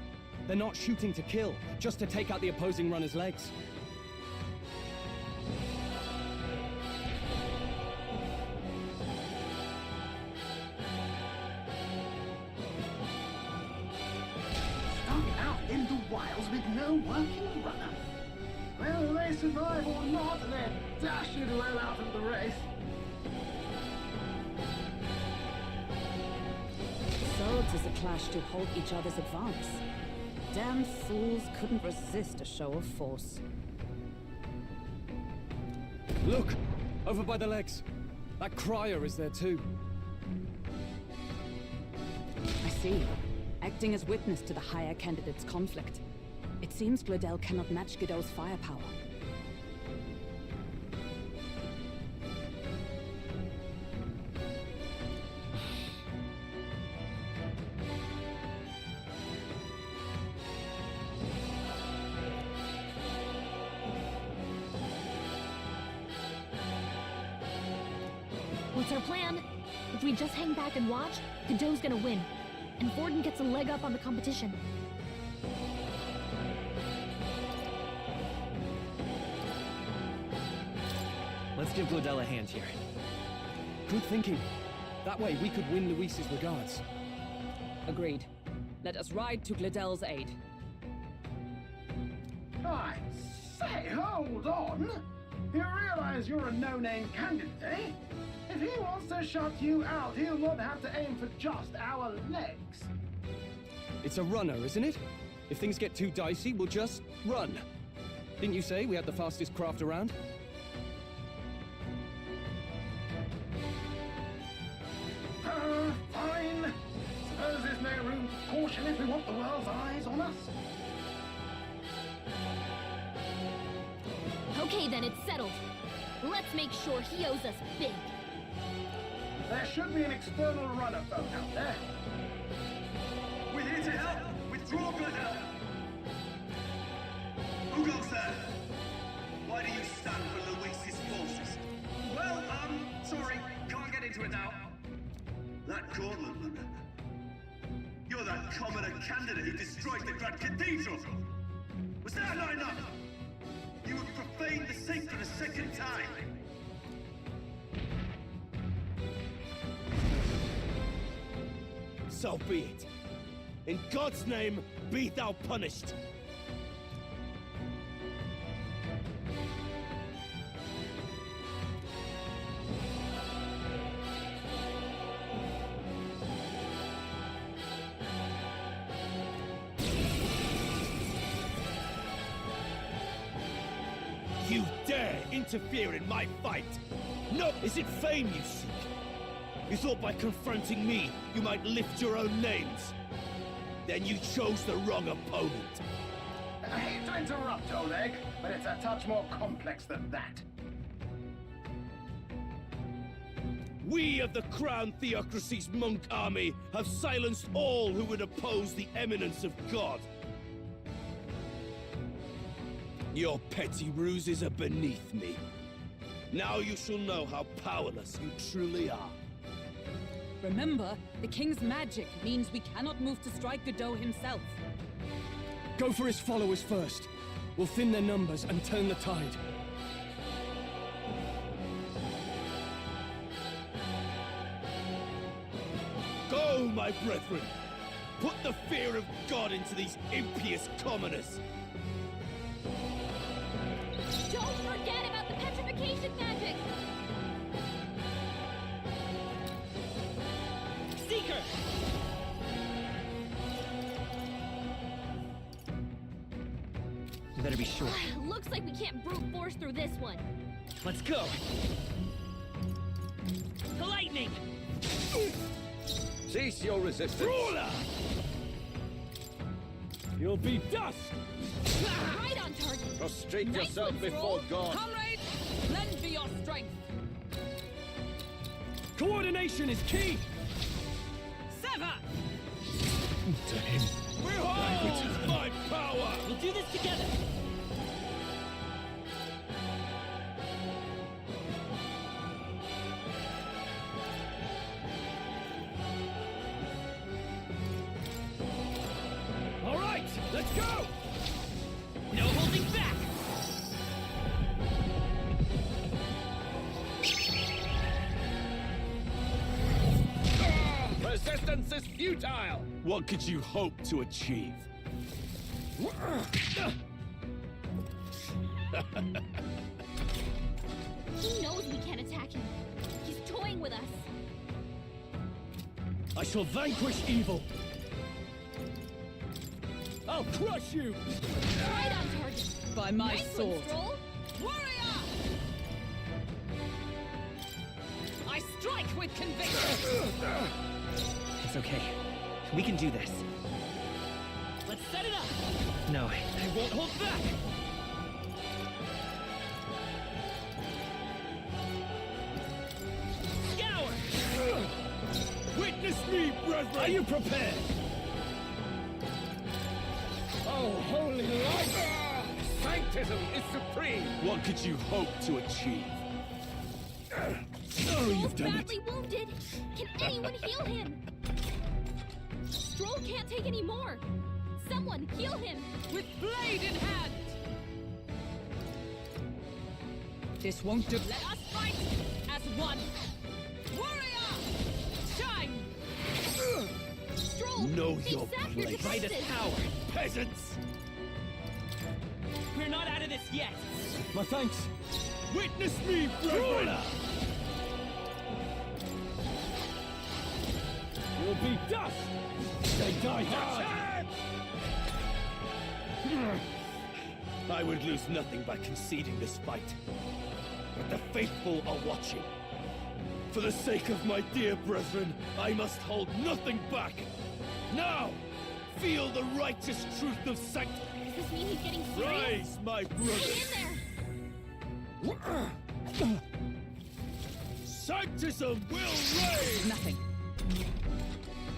They're not shooting to kill, just to take out the opposing runner's legs. Started out in the wilds with no working runner. Whether they survive or not, they're dashing well out of the race. Swords as a clash to halt each other's advance. Damn fools couldn't resist a show of force. Look! Over by the legs. That crier is there too. I see. Acting as witness to the higher candidate's conflict. It seems Glodell cannot match Godot's firepower. What's our plan? If we just hang back and watch, Godot's gonna win. And Vorden gets a leg up on the competition. Let's give Glodell a hand here. Good thinking. That way we could win Luis's regards. Agreed. Let us ride to Glodell's aid. I say, hold on. You realize you're a no-name candidate, eh? If he wants to shut you out, he'll not have to aim for just our legs. It's a runner, isn't it? If things get too dicey, we'll just run. Didn't you say we had the fastest craft around? Fine. Suppose there's no room for caution if we want the world's eyes on us. Okay then, it's settled. Let's make sure he owes us big. There should be an external runner boat out there. We're here to help! Withdraw, Glodell! Who goes there? Why do you stand for Luis's forces? Well, sorry, can't get into it now. That Cortland runner. You're that commoner candidate who destroyed the Grand Cathedral! Was that not enough? You would profane the sacred a second time! So be it. In God's name, be thou punished. You dare interfere in my fight? No, is it fame you seek? You thought by confronting me, you might lift your own names? Then you chose the wrong opponent. I hate to interrupt, Oleg, but it's a touch more complex than that. We of the Crown Theocracy's monk army have silenced all who would oppose the eminence of God. Your petty ruses are beneath me. Now you shall know how powerless you truly are. Remember, the king's magic means we cannot move to strike Godot himself. Go for his followers first. We'll thin their numbers and turn the tide. Go, my brethren! Put the fear of God into these impious commoners! Don't forget about the petrification magic! Seeker! You better be sure. Looks like we can't brute force through this one. Let's go! The lightning! Cease your resistance. Ruler! You'll be dust! Right on target! Prostrate Nice yourself one, before Stroll. God. Comrades, lend me your strength. Coordination is key! Sever! To him. Behold my power! We'll do this together! All right, let's go! No holding back! Resistance is futile! What could you hope to achieve? He knows we can't attack him. He's toying with us. I shall vanquish evil. I'll crush you! Right on target! By my Nice sword. one, Stroll! Warrior! I strike with conviction. It's okay. We can do this. Let's set it up! No. I won't hold back! Scour! Witness me, brethren! Are you prepared? Oh, holy light! Sanctism is supreme! What could you hope to achieve? Stroll's badly wounded! Can anyone heal him? Stroll can't take any more! Someone heal him! With blade in hand! This won't do. Let us fight as one! Warrior! Shine! Stroll! Know they've your sapped your place. Right as defenses! power! Peasants! We're not out of this yet! My thanks. Witness me, brethren! You'll be dust. They die hard. I would lose nothing by conceding this fight. But the faithful are watching. For the sake of my dear brethren, I must hold nothing back. Now, feel the righteous truth of Sanct... Does this mean he's getting serious? Rise, my brothers! Hang in there! Sanctism will reign! Nothing.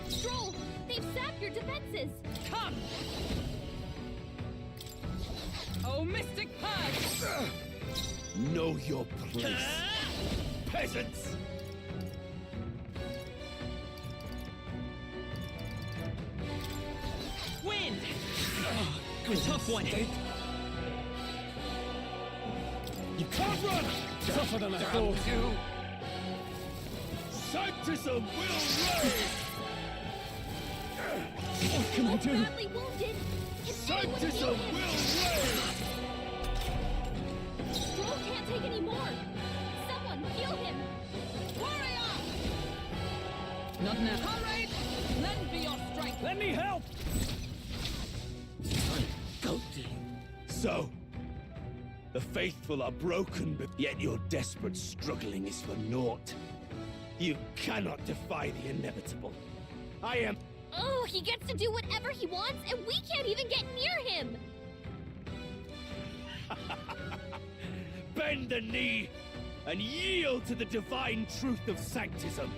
Stroll! They've sapped your defenses! Come! Oh, mystic purge! Know your place. Peasants! Wind! A tough one! You can't run! Tougher than I thought. Sanctism will reign! What can I do? Badly wounded! Can anyone heal Sanctism him? will reign! Stroll can't take any more! Someone heal him! Warrior! Not now. Comrade! Lend me your strength! Let me help. So, the faithful are broken, but yet your desperate struggling is for naught. You cannot defy the inevitable. I am... Oh, he gets to do whatever he wants, and we can't even get near him! Bend the knee and yield to the divine truth of Sanctism.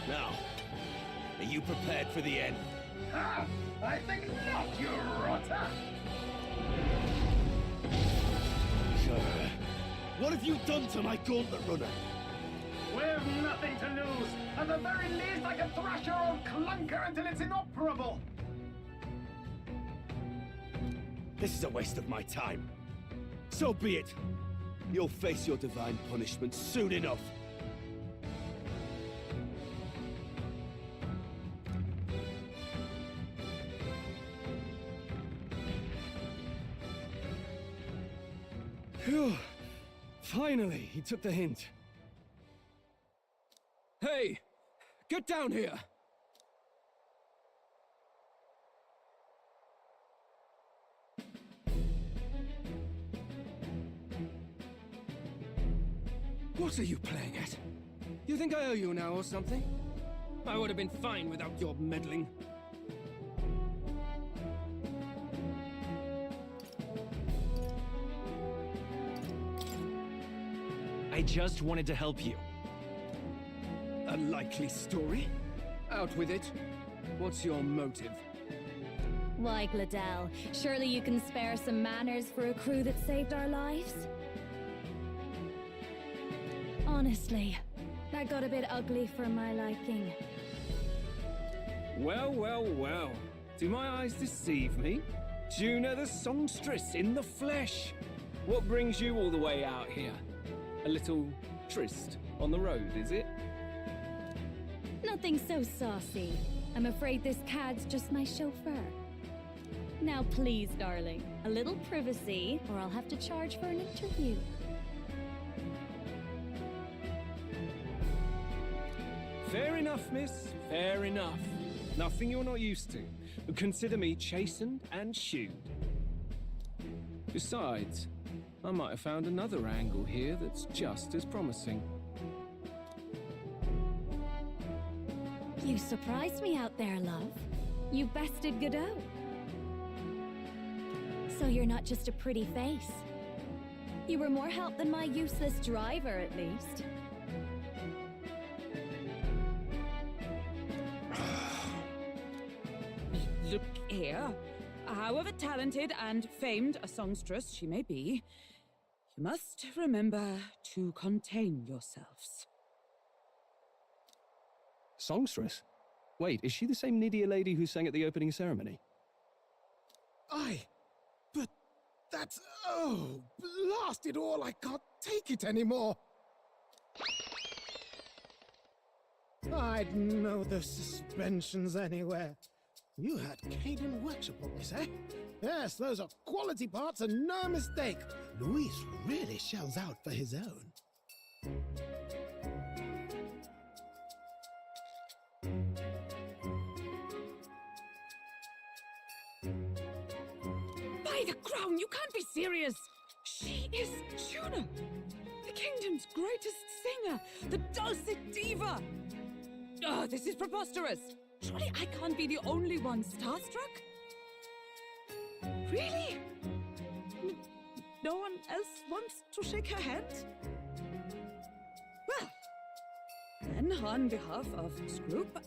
Now, are you prepared for the end? Ah, I think not, you rotter! What have you done to my gauntlet runner? We've nothing to lose. At the very least, I can thrash your old clunker until it's inoperable. This is a waste of my time. So be it. You'll face your divine punishment soon enough. Phew. Finally, he took the hint. Hey! Get down here! What are you playing at? You think I owe you now or something? I would have been fine without your meddling. I just wanted to help you. A likely story? Out with it. What's your motive? Why, Gladell, surely you can spare some manners for a crew that saved our lives? Honestly, that got a bit ugly for my liking. Well, well, well. Do my eyes deceive me? Juna the songstress in the flesh. What brings you all the way out here? A little tryst on the road, is it? Nothing so saucy. I'm afraid this cad's just my chauffeur. Now please, darling, a little privacy, or I'll have to charge for an interview. Fair enough, miss. Fair enough. Nothing you're not used to. Consider me chastened and shoed. Besides, I might have found another angle here that's just as promising. You surprised me out there, love. You bested Godot. So you're not just a pretty face. You were more help than my useless driver, at least. Look here. However talented and famed a songstress she may be, you must remember to contain yourselves. Songstress? Wait, is she the same Nydia lady who sang at the opening ceremony? Aye, but that's... oh, blast it all, I can't take it anymore. I'd know those suspensions anywhere. You had Caden workshop on this, eh? Yes, those are quality parts and no mistake. Luis really shells out for his own. By the crown, you can't be serious! She is Juno, the kingdom's greatest singer, the dulcet diva! Oh, this is preposterous! Surely I can't be the only one starstruck? Really? No one else wants to shake her hand? Well, then on behalf of this group,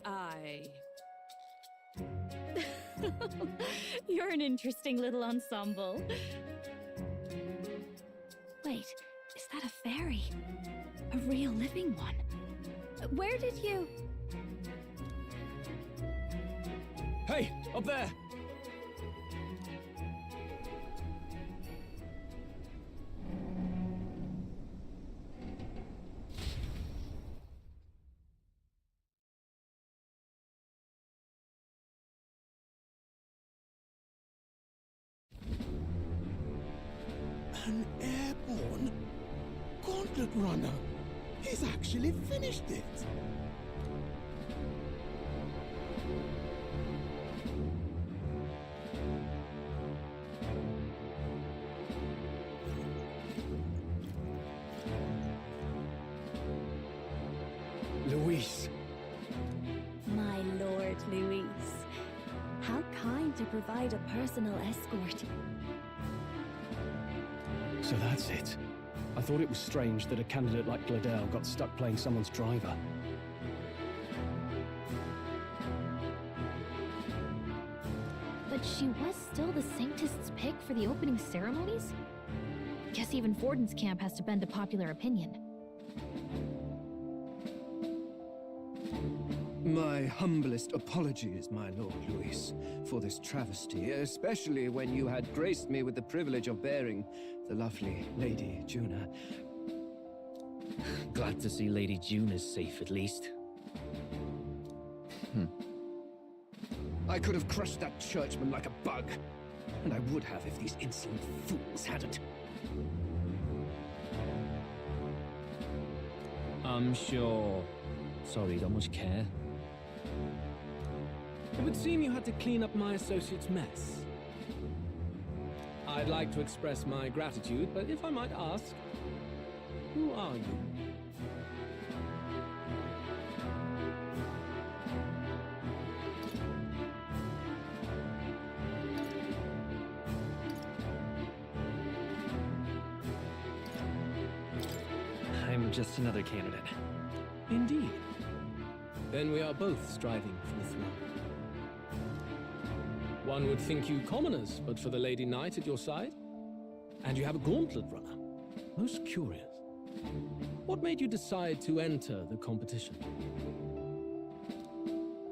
You're an interesting little ensemble. Wait, is that a fairy? A real living one? Where did you... Hey, up there! An airborne gauntlet runner. He's actually finished it. Luis. My lord, Luis. How kind to provide a personal escort. So that's it. I thought it was strange that a candidate like Gladel got stuck playing someone's driver. But she was still the Sanctist's pick for the opening ceremonies? Guess even Forden's camp has to bend to popular opinion. My humblest apologies, my Lord Luis, for this travesty, especially when you had graced me with the privilege of bearing the lovely Lady Juna. Glad to see Lady Juna's safe, at least. I could have crushed that churchman like a bug, and I would have if these insolent fools hadn't. I'm sure. Sorry, don't much care. It would seem you had to clean up my associate's mess. I'd like to express my gratitude, but if I might ask, who are you? I'm just another candidate. Indeed. Then we are both striving for the throne. One would think you commoners, but for the Lady Knight at your side. And you have a gauntlet runner. Most curious. What made you decide to enter the competition?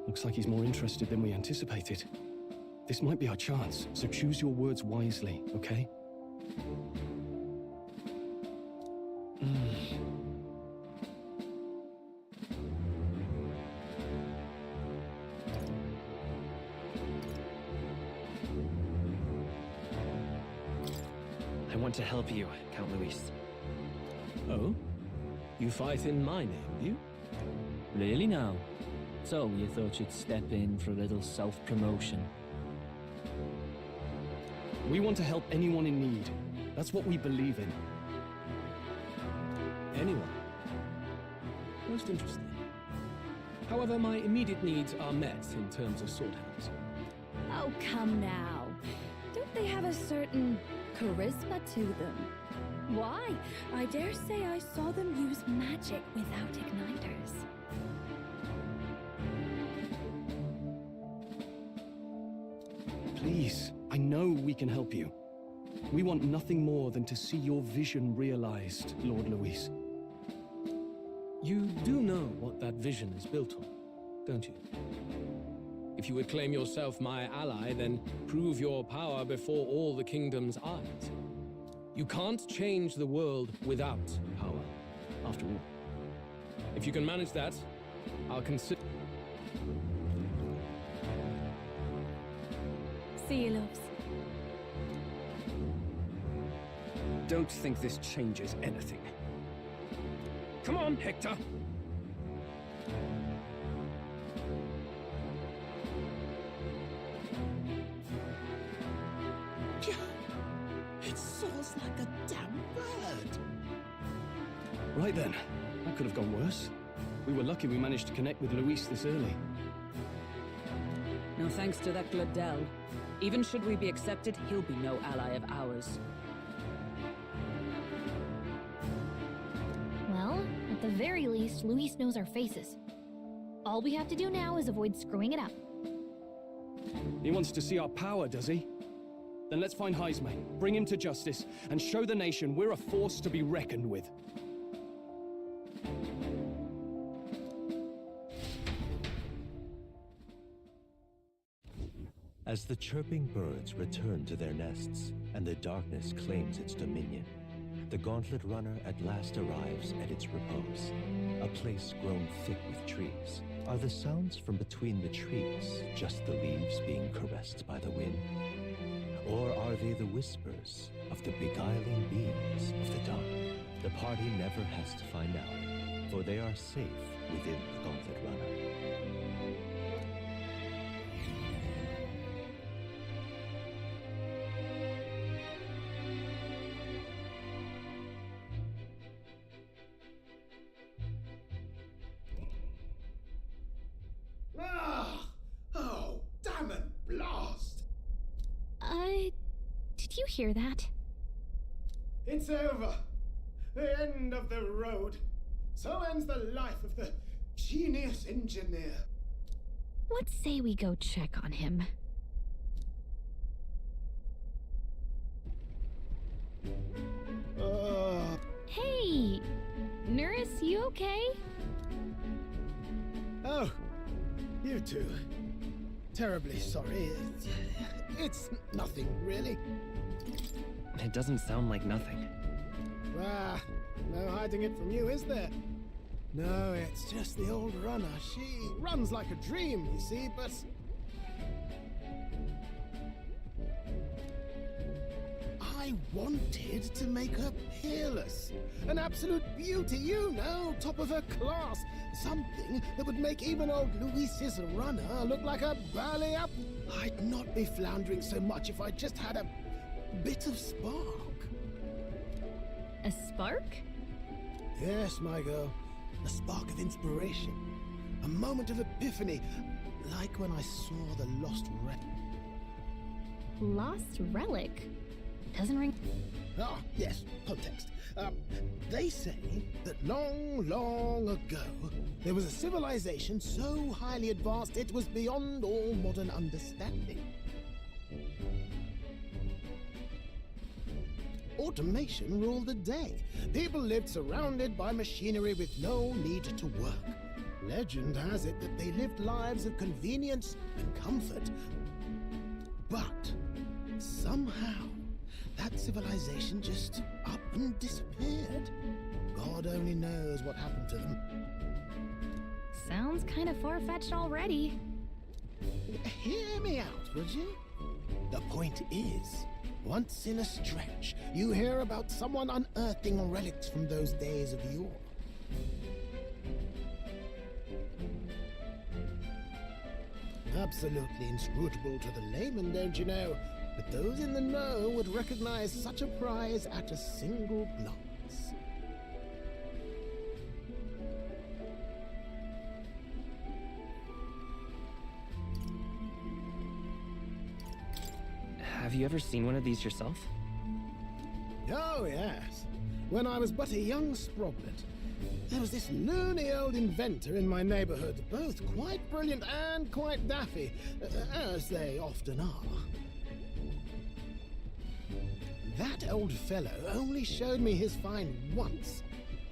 Looks like he's more interested than we anticipated. This might be our chance, so choose your words wisely, okay? I want to help you, Count Luis. Oh? You fight in my name, do you? Really now? So you thought you'd step in for a little self-promotion? We want to help anyone in need. That's what we believe in. Anyone? Most interesting. However, my immediate needs are met in terms of sword hands. Oh, come now. Don't they have a certain charisma to them? Why? I dare say I saw them use magic without igniters. Please, I know we can help you. We want nothing more than to see your vision realized, Lord Luis. You do know what that vision is built on, don't you? If you would claim yourself my ally, then prove your power before all the kingdom's eyes. You can't change the world without power, after all. If you can manage that, I'll consider... See you, loves. Don't think this changes anything. Come on, Hector! It soars like a damn bird. Right then. That could have gone worse. We were lucky we managed to connect with Luis this early. No thanks to that Gladell. Even should we be accepted, he'll be no ally of ours. Well, at the very least, Luis knows our faces. All we have to do now is avoid screwing it up. He wants to see our power, does he? Then let's find Heisme, bring him to justice, and show the nation we're a force to be reckoned with. As the chirping birds return to their nests and the darkness claims its dominion, the Gauntlet Runner at last arrives at its repose, a place grown thick with trees. Are the sounds from between the trees just the leaves being caressed by the wind? Or are they the whispers of the beguiling beings of the dark? The party never has to find out, for they are safe within the Gauntlet Runner. Oh, damn it, blast! Did you hear that? It's over. The end of the road. So ends the life of the genius engineer. Let's say we go check on him. Hey! Nurse, you okay? Oh, you two. Terribly sorry. It's nothing, really. It doesn't sound like nothing. Ah, no hiding it from you, is there? No, it's just the old runner. She runs like a dream, you see, but... I wanted to make her peerless. An absolute beauty, you know, top of her class. Something that would make even old Luis's runner look like a burly up. I'd not be floundering so much if I just had a bit of spark. A spark? Yes, my girl. A spark of inspiration. A moment of epiphany. Like when I saw the lost relic. Lost relic? Doesn't ring... Ah, yes, context. They say that long, long ago, there was a civilization so highly advanced it was beyond all modern understanding. Automation ruled the day. People lived surrounded by machinery with no need to work. Legend has it that they lived lives of convenience and comfort. But somehow, that civilization just up and disappeared. God only knows what happened to them. Sounds kind of far-fetched already. Hear me out, would you? The point is, once in a stretch, you hear about someone unearthing relics from those days of yore. Absolutely inscrutable to the layman, don't you know? but those in the know would recognize such a prize at a single glance. Have you ever seen one of these yourself? Oh, yes. When I was but a young sproglet, there was this loony old inventor in my neighborhood, both quite brilliant and quite daffy, as they often are. That old fellow only showed me his find once,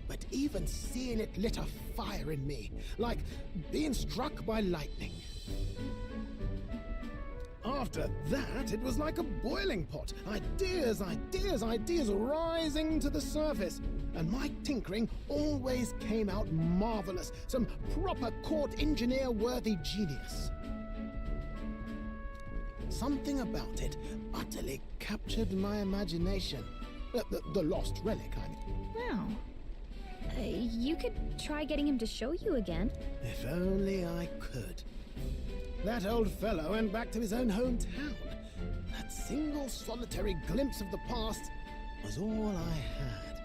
but even seeing it lit a fire in me, like being struck by lightning. After that, it was like a boiling pot. Ideas, ideas, ideas rising to the surface. And my tinkering always came out marvelous. Some proper court engineer-worthy genius. Something about it utterly captured my imagination. The lost relic, I mean. Wow. You could try getting him to show you again. If only I could. That old fellow went back to his own hometown. That single solitary glimpse of the past was all I had.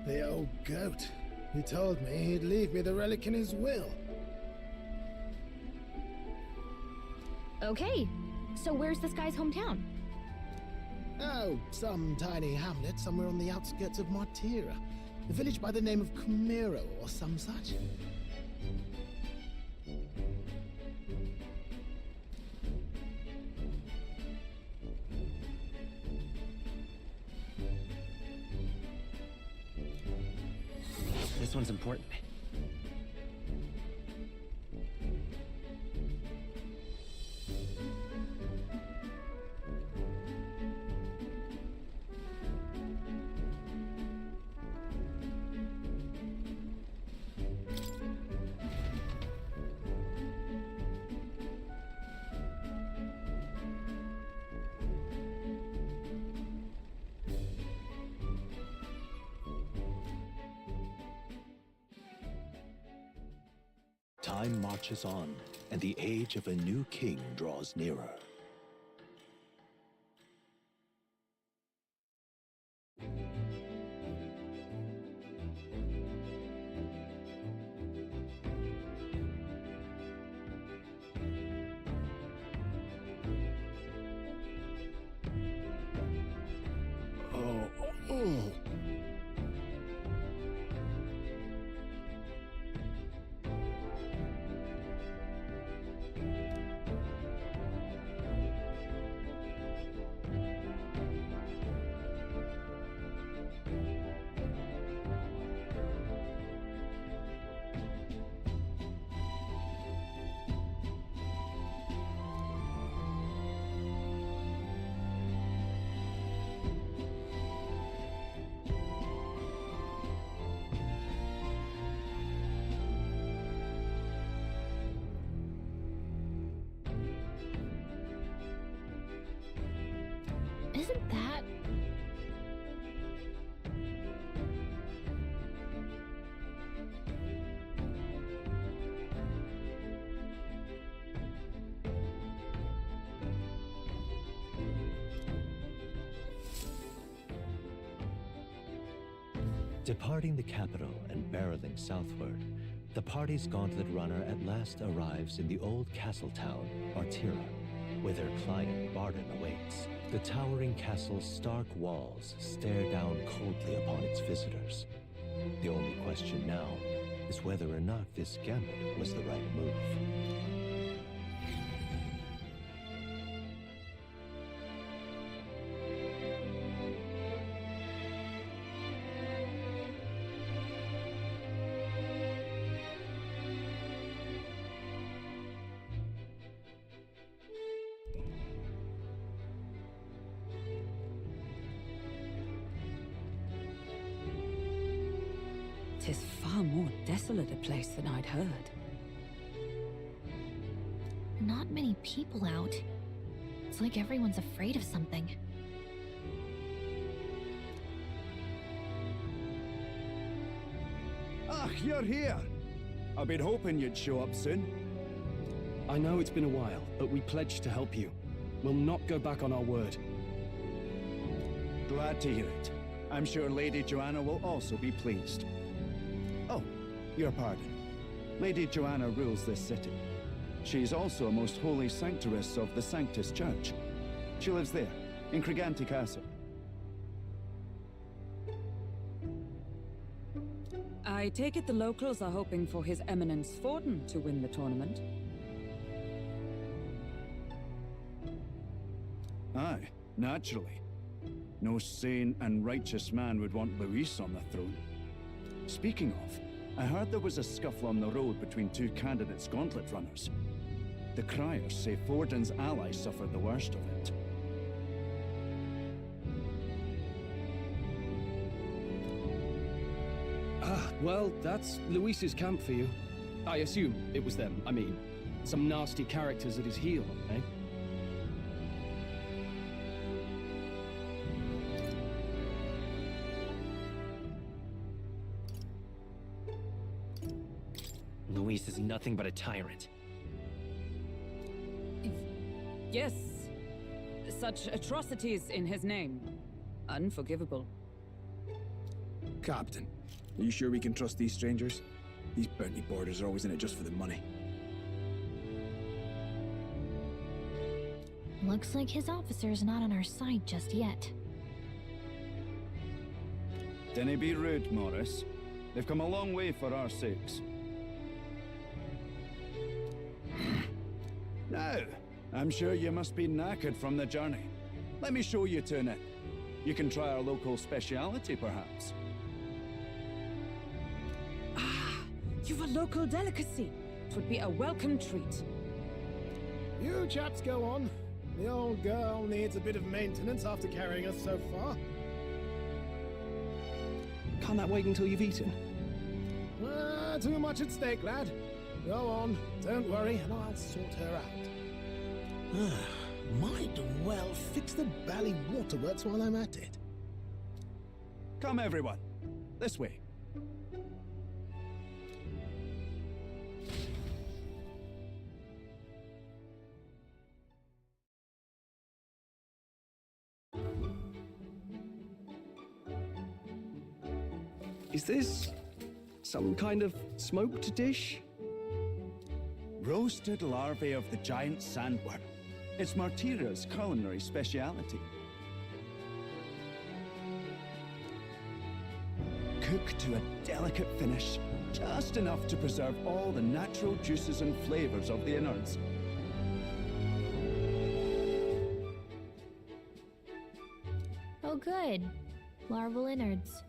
The old goat. He told me he'd leave me the relic in his will. Okay, so where's this guy's hometown? Oh, some tiny hamlet somewhere on the outskirts of Martira. A village by the name of Kumiro or some such. This one's important. Time marches on, and the age of a new king draws nearer. Oh. Isn't that... Departing the capital and barreling southward, the party's gauntlet runner at last arrives in the old castle town, Martira, where their client Barden awaits. The towering castle's stark walls stare down coldly upon its visitors. The only question now is whether or not this gambit was the right move. Tis far more desolate a place than I'd heard. Not many people out. It's like everyone's afraid of something. Ah, you're here. I've been hoping you'd show up soon. I know it's been a while, but we pledged to help you. We'll not go back on our word. Glad to hear it. I'm sure Lady Joanna will also be pleased. Oh, your pardon. Lady Joanna rules this city. She's also a most holy sanctuaress of the Sanctus Church. She lives there, in Criganti Castle. I take it the locals are hoping for His Eminence Forden to win the tournament. Aye, naturally. No sane and righteous man would want Luis on the throne. Speaking of, I heard there was a scuffle on the road between two candidates' gauntlet runners. The criers say Forden's ally suffered the worst of it. Ah, well, that's Luis's camp for you. I assume it was them. I mean, some nasty characters at his heel, eh? Luis is nothing but a tyrant. Yes. Such atrocities in his name. Unforgivable. Captain, are you sure we can trust these strangers? These bounty boarders are always in it just for the money. Looks like his officer's not on our side just yet. Dinna be rude, Morris. They've come a long way for our sakes. Now, I'm sure you must be knackered from the journey. Let me show you to an inn. You can try our local speciality, perhaps. You've a local delicacy. It would be a welcome treat. You chaps go on. The old girl needs a bit of maintenance after carrying us so far. Can't that wait until you've eaten? Too much at stake, lad. Go on, don't worry, and I'll sort her out. Might well fix the bally waterworks while I'm at it. Come, everyone. This way. Is this some kind of smoked dish? Roasted larvae of the giant sandworm. It's Martira's culinary speciality. Cooked to a delicate finish, just enough to preserve all the natural juices and flavors of the innards. Oh good. Larval innards.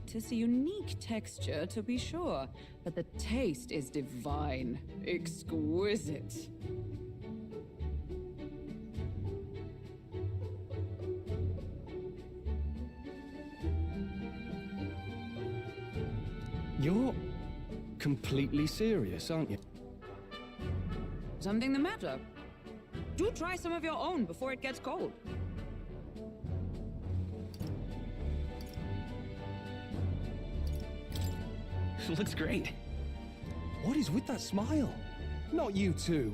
Tis a unique texture, to be sure, but the taste is divine, exquisite. You're completely serious, aren't you? Something the matter? Do try some of your own before it gets cold. Looks great. What is with that smile? Not you two.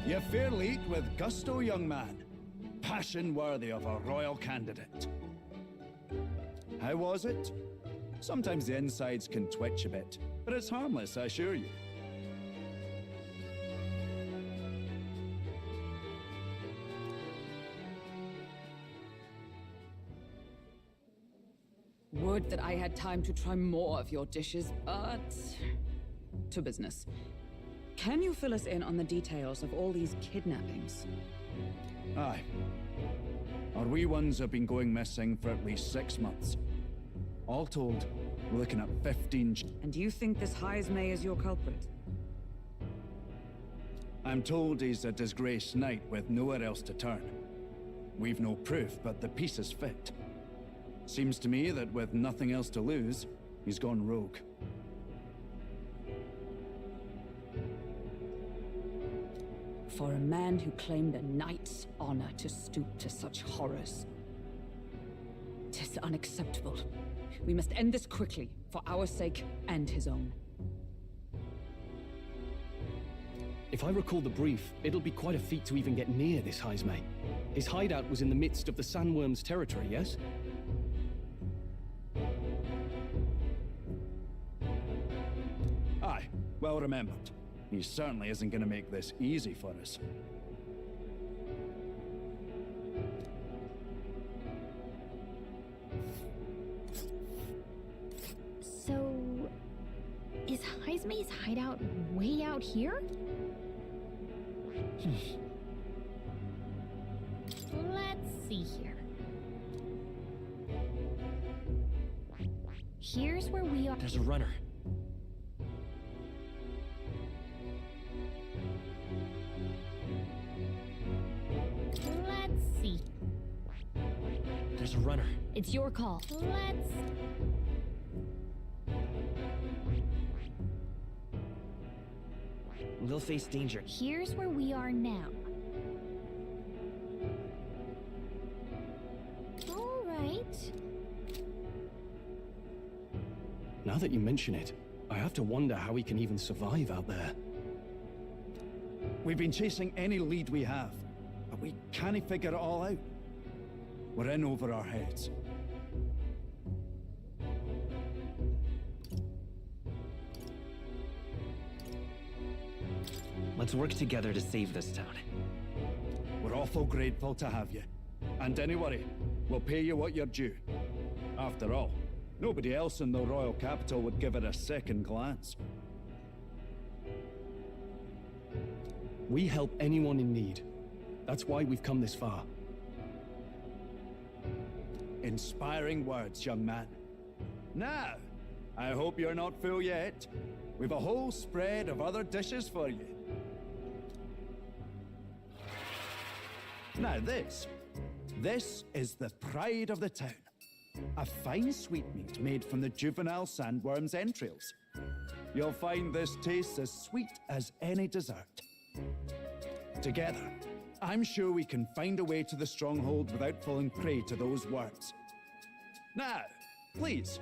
You fairly eat with gusto, young man. Passion worthy of a royal candidate. How was it? Sometimes the insides can twitch a bit, but it's harmless, I assure you. Would that I had time to try more of your dishes, but... to business. Can you fill us in on the details of all these kidnappings? Aye. Our wee ones have been going missing for at least 6 months. All told, we're looking at 15... And you think this Heismay is your culprit? I'm told he's a disgraced knight with nowhere else to turn. We've no proof, but the pieces fit. Seems to me that with nothing else to lose, he's gone rogue. for a man who claimed a knight's honor to stoop to such horrors. 'Tis unacceptable. We must end this quickly, for our sake and his own. If I recall the brief, it'll be quite a feat to even get near this Heismay. His hideout was in the midst of the Sandworm's territory, yes? Aye, well remembered. He certainly isn't going to make this easy for us. So, is Heismay's hideout way out here? Let's see here. Here's where we are. There's a runner. Let's see. There's a runner. It's your call. Let's... They'll face danger. Here's where we are now. All right. Now that you mention it, I have to wonder how he can even survive out there. We've been chasing any lead we have, but we can't figure it all out. We're in over our heads. Let's work together to save this town. We're awful grateful to have you. And don't worry, we'll pay you what you're due. After all, nobody else in the royal capital would give it a second glance. We help anyone in need. That's why we've come this far. Inspiring words, young man. Now, I hope you're not full yet. We've a whole spread of other dishes for you. Now this is the pride of the town. A fine sweetmeat made from the juvenile sandworm's entrails. You'll find this tastes as sweet as any dessert. Together, I'm sure we can find a way to the stronghold without falling prey to those worms. Now, please,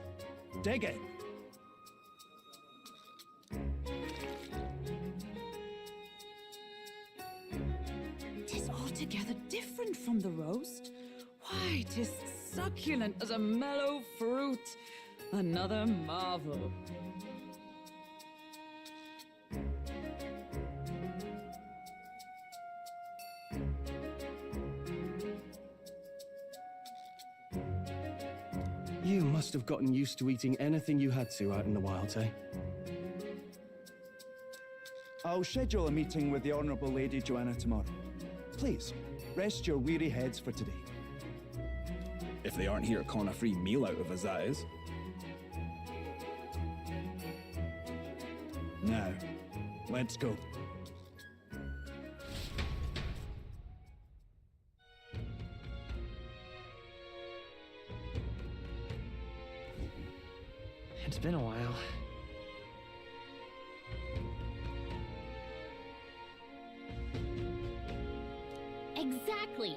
dig in. Tis altogether different from the roast. Why, tis succulent as a mellow fruit. Another marvel. You must have gotten used to eating anything you had to out in the wilds, eh? I'll schedule a meeting with the Honourable Lady Joanna tomorrow. Please, rest your weary heads for today. If they aren't here calling a free meal out of us, that is. Now, let's go. It's been a while. Exactly.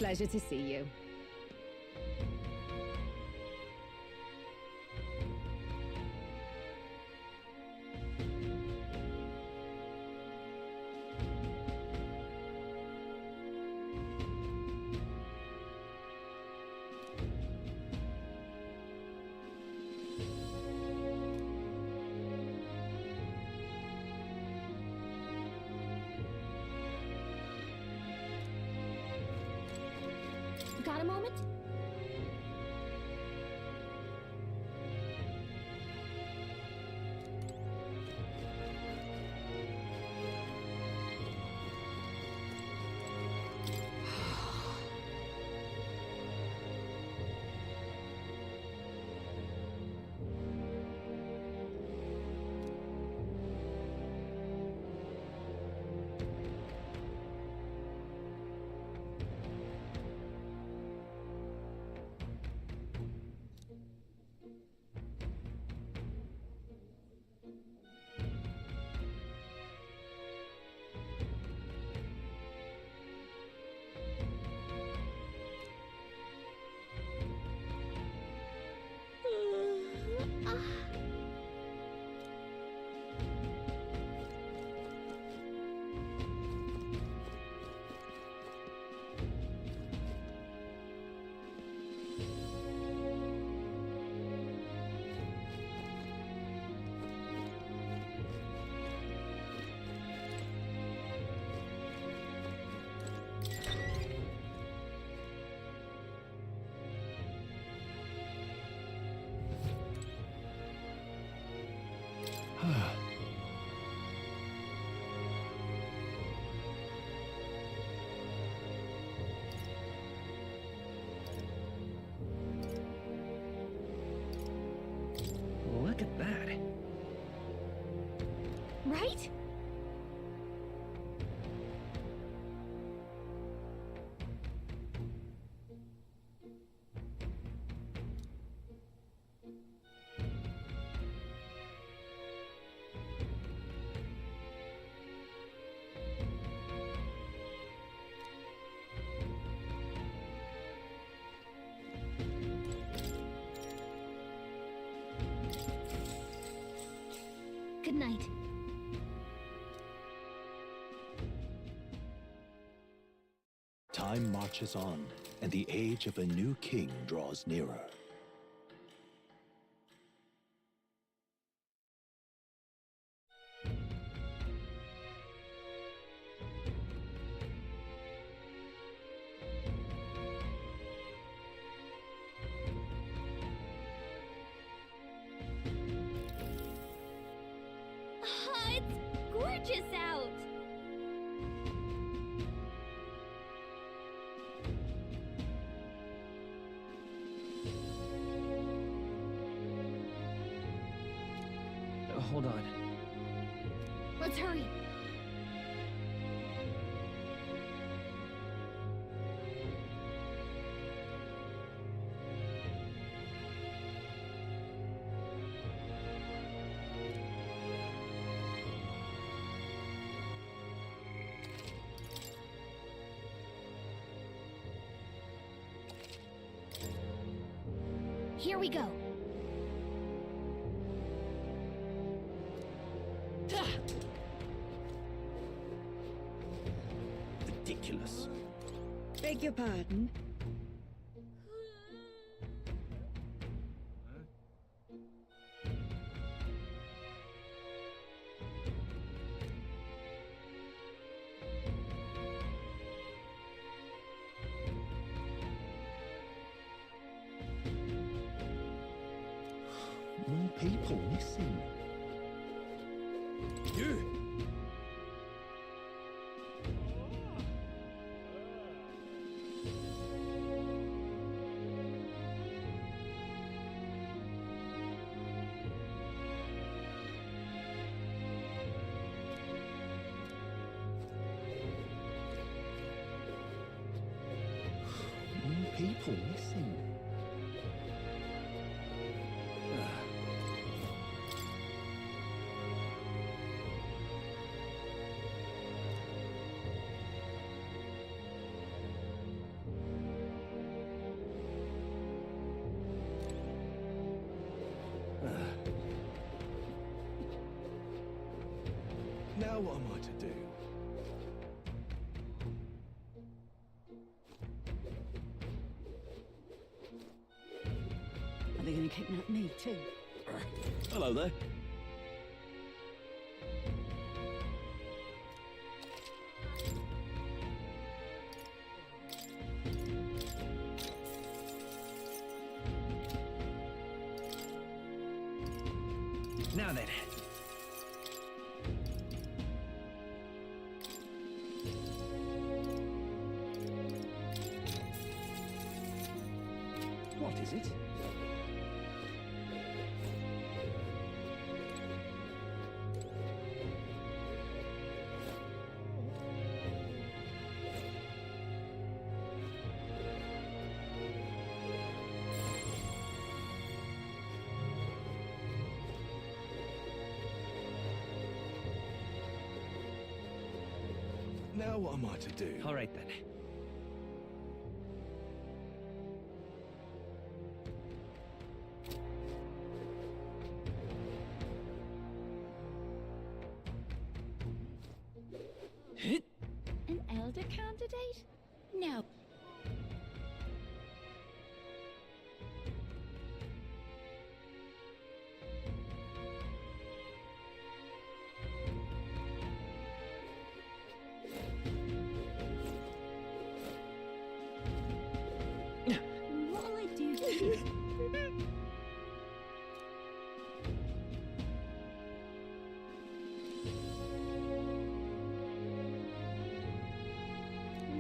Pleasure to see you. got a moment? Look at that. Right? Good night. Time marches on, and the age of a new king draws nearer. It's gorgeous out! Hold on. Let's hurry. Here we go. Ridiculous. Beg your pardon? More people missing. You! More people missing. Now what am I to do? Are they going to kidnap me too? Hello there. Now then. What is it? Now what am I to do? All right then. An elder candidate? No. What'll I do?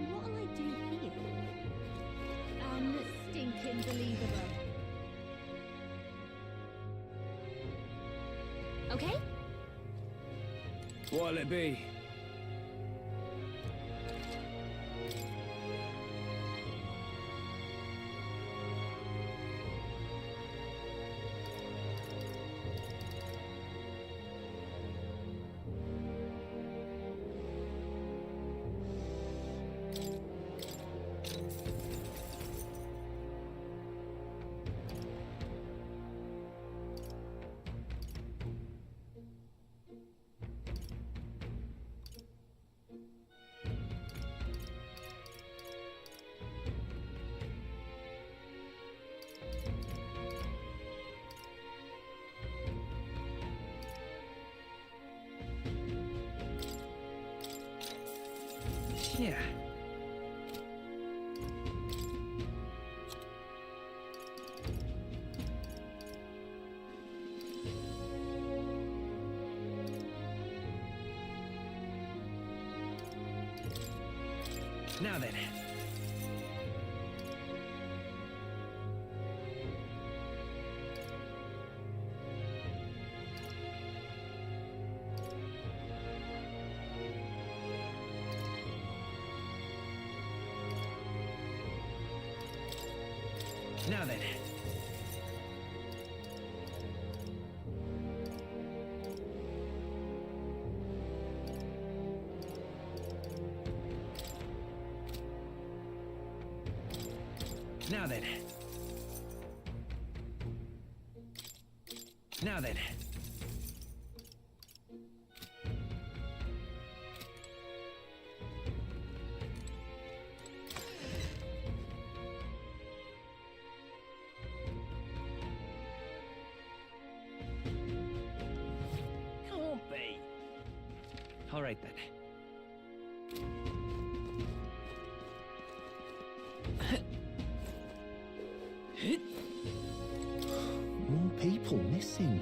What'll I do here? Unstinking believable. Okay? What'll it be? Yeah. Now then. Now then. Now then. Now then. Can't be. All right then. More people missing.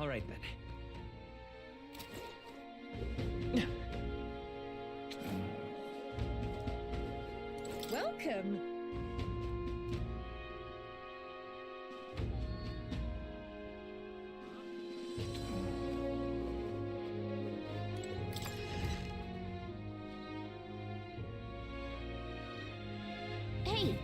All right then. Welcome. Hey!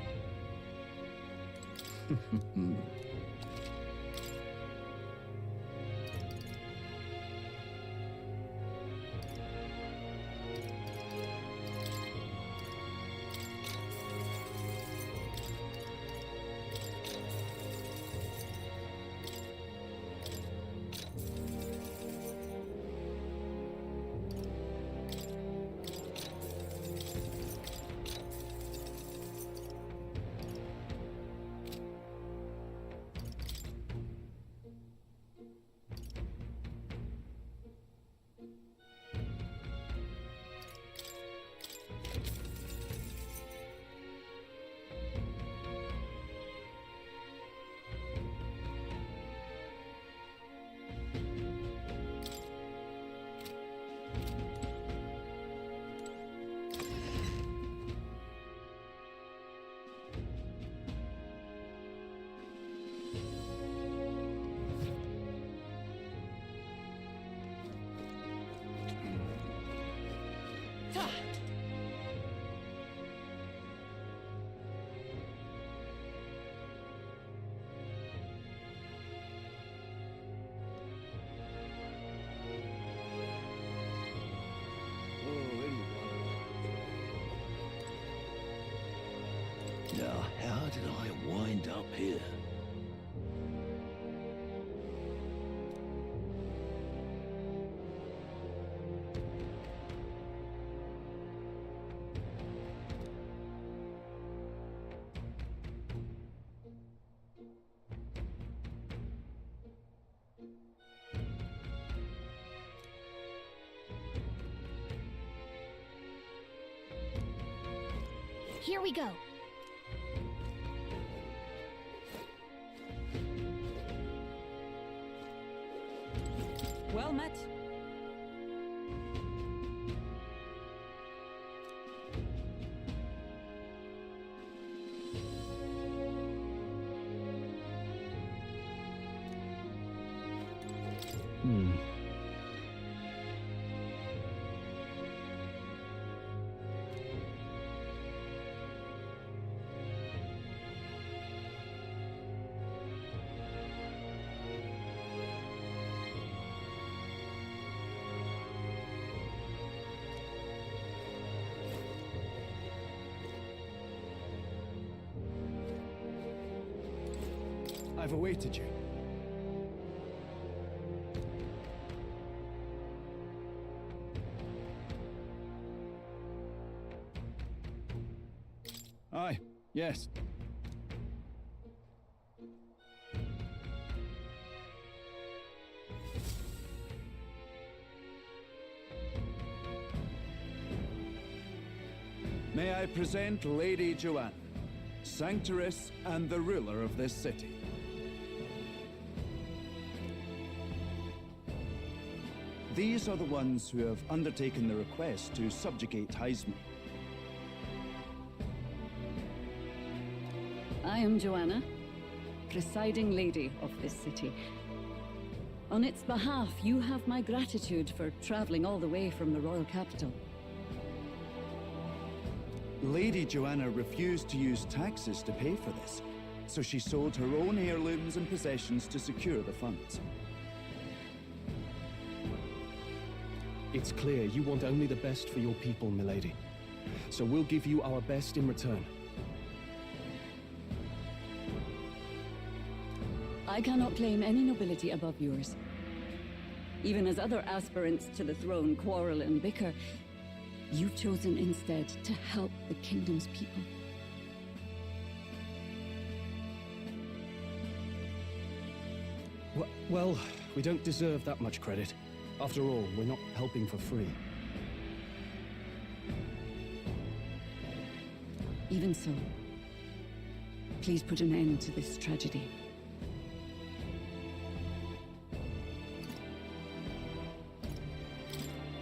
Now, how did I wind up here? Here we go. Well met. I've awaited you. Aye, yes. May I present Lady Joanna, Sanctoress and the ruler of this city. These are the ones who have undertaken the request to subjugate Heisman. I am Joanna, presiding lady of this city. On its behalf, you have my gratitude for traveling all the way from the royal capital. Lady Joanna refused to use taxes to pay for this, so she sold her own heirlooms and possessions to secure the funds. It's clear you want only the best for your people, milady. So we'll give you our best in return. I cannot claim any nobility above yours. Even as other aspirants to the throne quarrel and bicker, you've chosen instead to help the kingdom's people. Well, we don't deserve that much credit. After all, we're not helping for free. Even so, please put an end to this tragedy.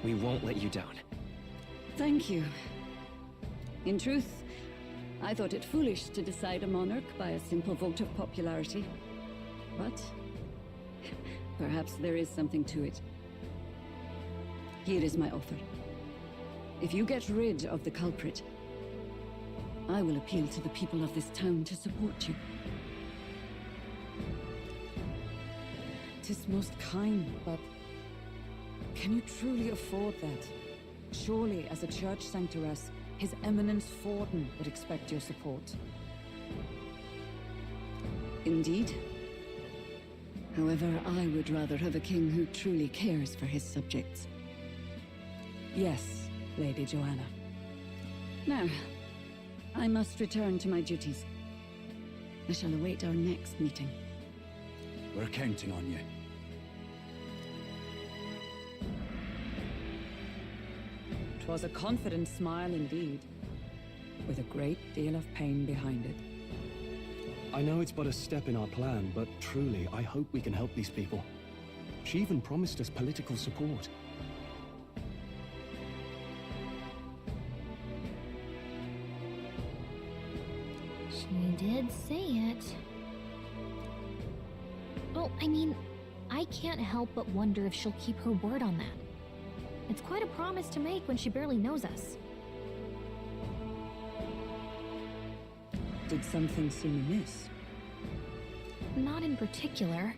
We won't let you down. Thank you. In truth, I thought it foolish to decide a monarch by a simple vote of popularity. But perhaps there is something to it. Here is my offer. If you get rid of the culprit, I will appeal to the people of this town to support you. 'Tis most kind, but can you truly afford that? Surely, as a church sanctoress, His Eminence Forden would expect your support. Indeed. However, I would rather have a king who truly cares for his subjects. Yes, Lady Joanna. Now, I must return to my duties. I shall await our next meeting. We're counting on you. Was a confident smile indeed, with a great deal of pain behind it. I know it's but a step in our plan, but truly, I hope we can help these people. She even promised us political support. She did say it. Well, I mean, I can't help but wonder if she'll keep her word on that. It's quite a promise to make when she barely knows us. Did something seem amiss? Not in particular.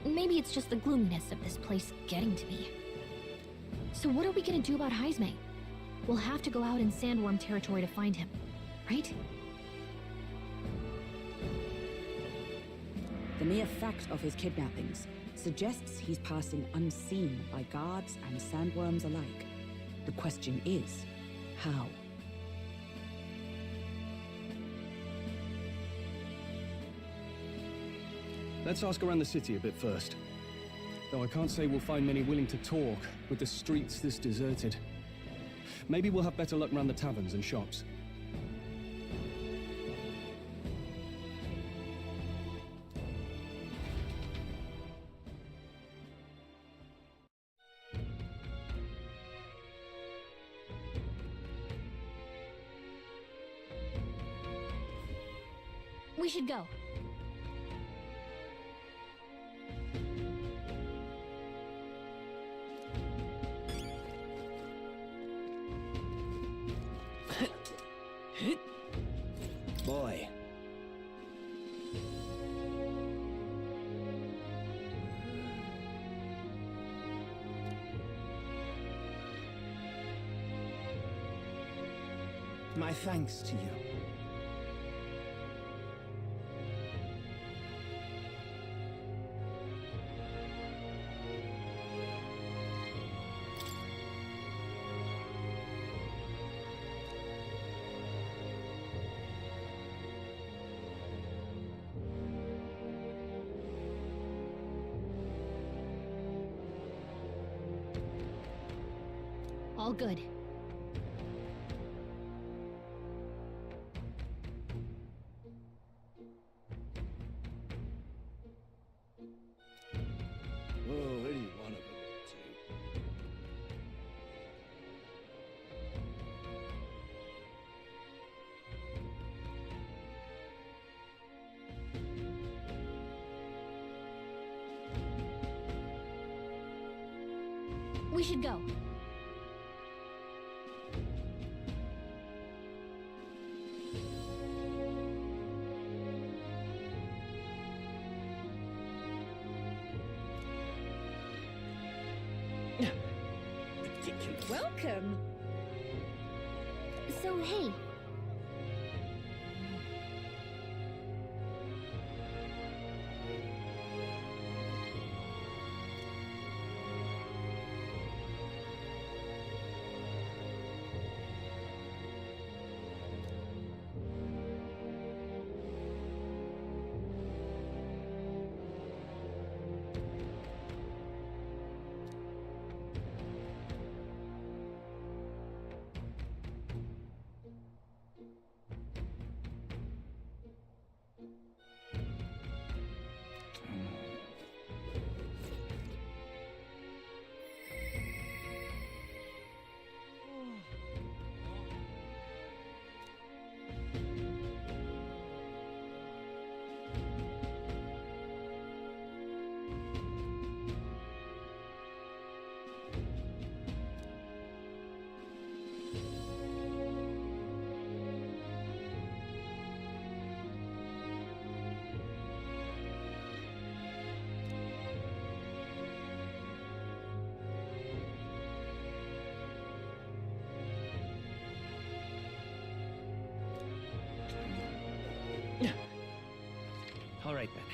Maybe it's just the gloominess of this place getting to me. So what are we gonna do about Heisme? We'll have to go out in Sandworm territory to find him, right? The mere fact of his kidnappings suggests he's passing unseen by guards and sandworms alike. The question is, how? Let's ask around the city a bit first. Though I can't say we'll find many willing to talk with the streets this deserted. Maybe we'll have better luck around the taverns and shops. We should go. Boy. My thanks to you. All good. Oh, where do you want to go We should go. Ridiculous. Welcome. So, hey. All right then.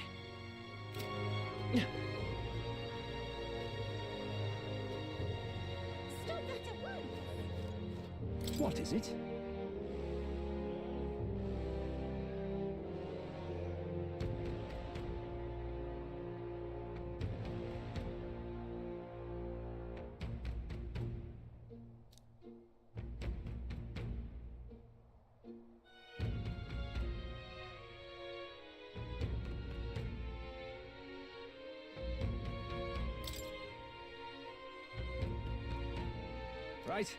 Stop that at once! What is it? Right.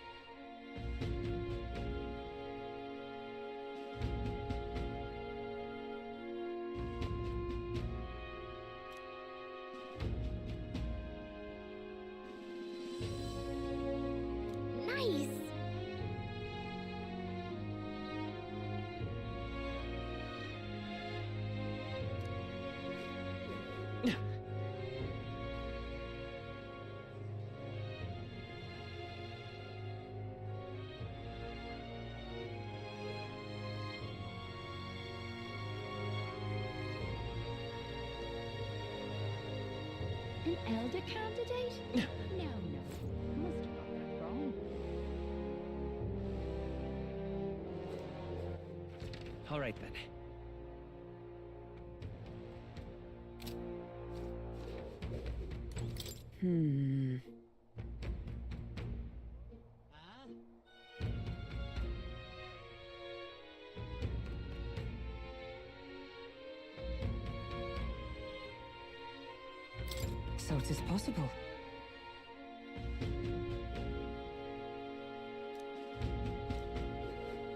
Nice! An elder candidate? No, must have got that wrong. All right then. So it is possible.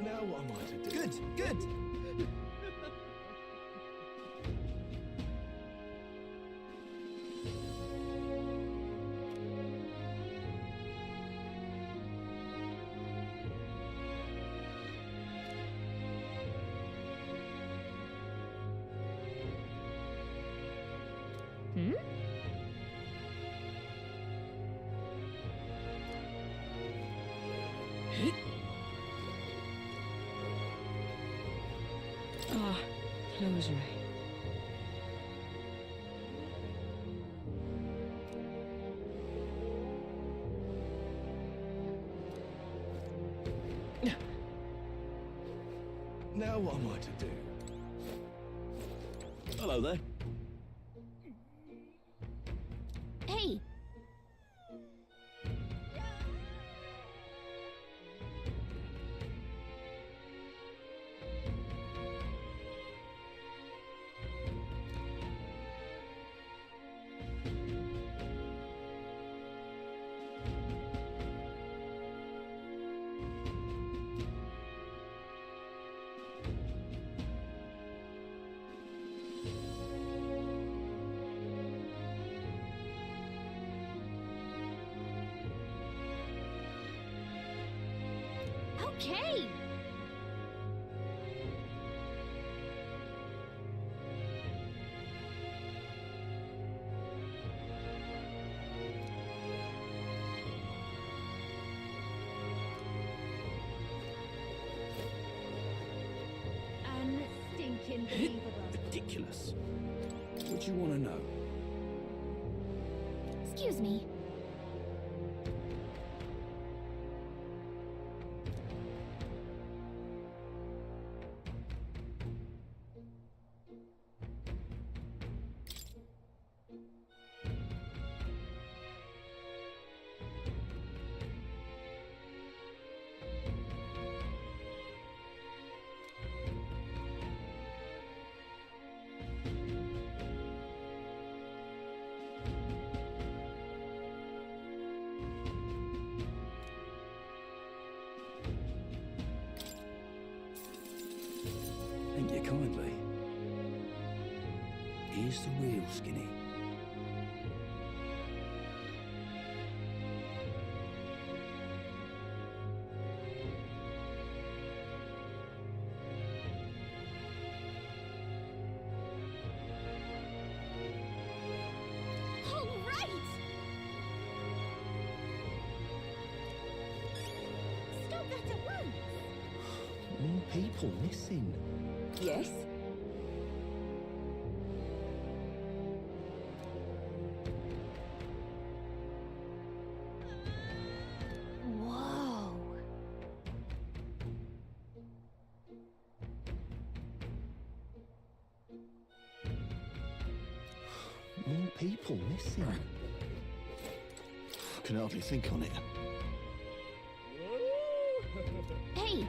Now what am I to do? Good, good. Ah, closure. Now what am I to do? Hello there. Hey! Okay! Unstinking Ridiculous. What do you want to know? Excuse me. Thank you kindly. Here's the real skinny. All right! Stop that at once! More people missing. Yes? More people missing. I can hardly think on it. Hey!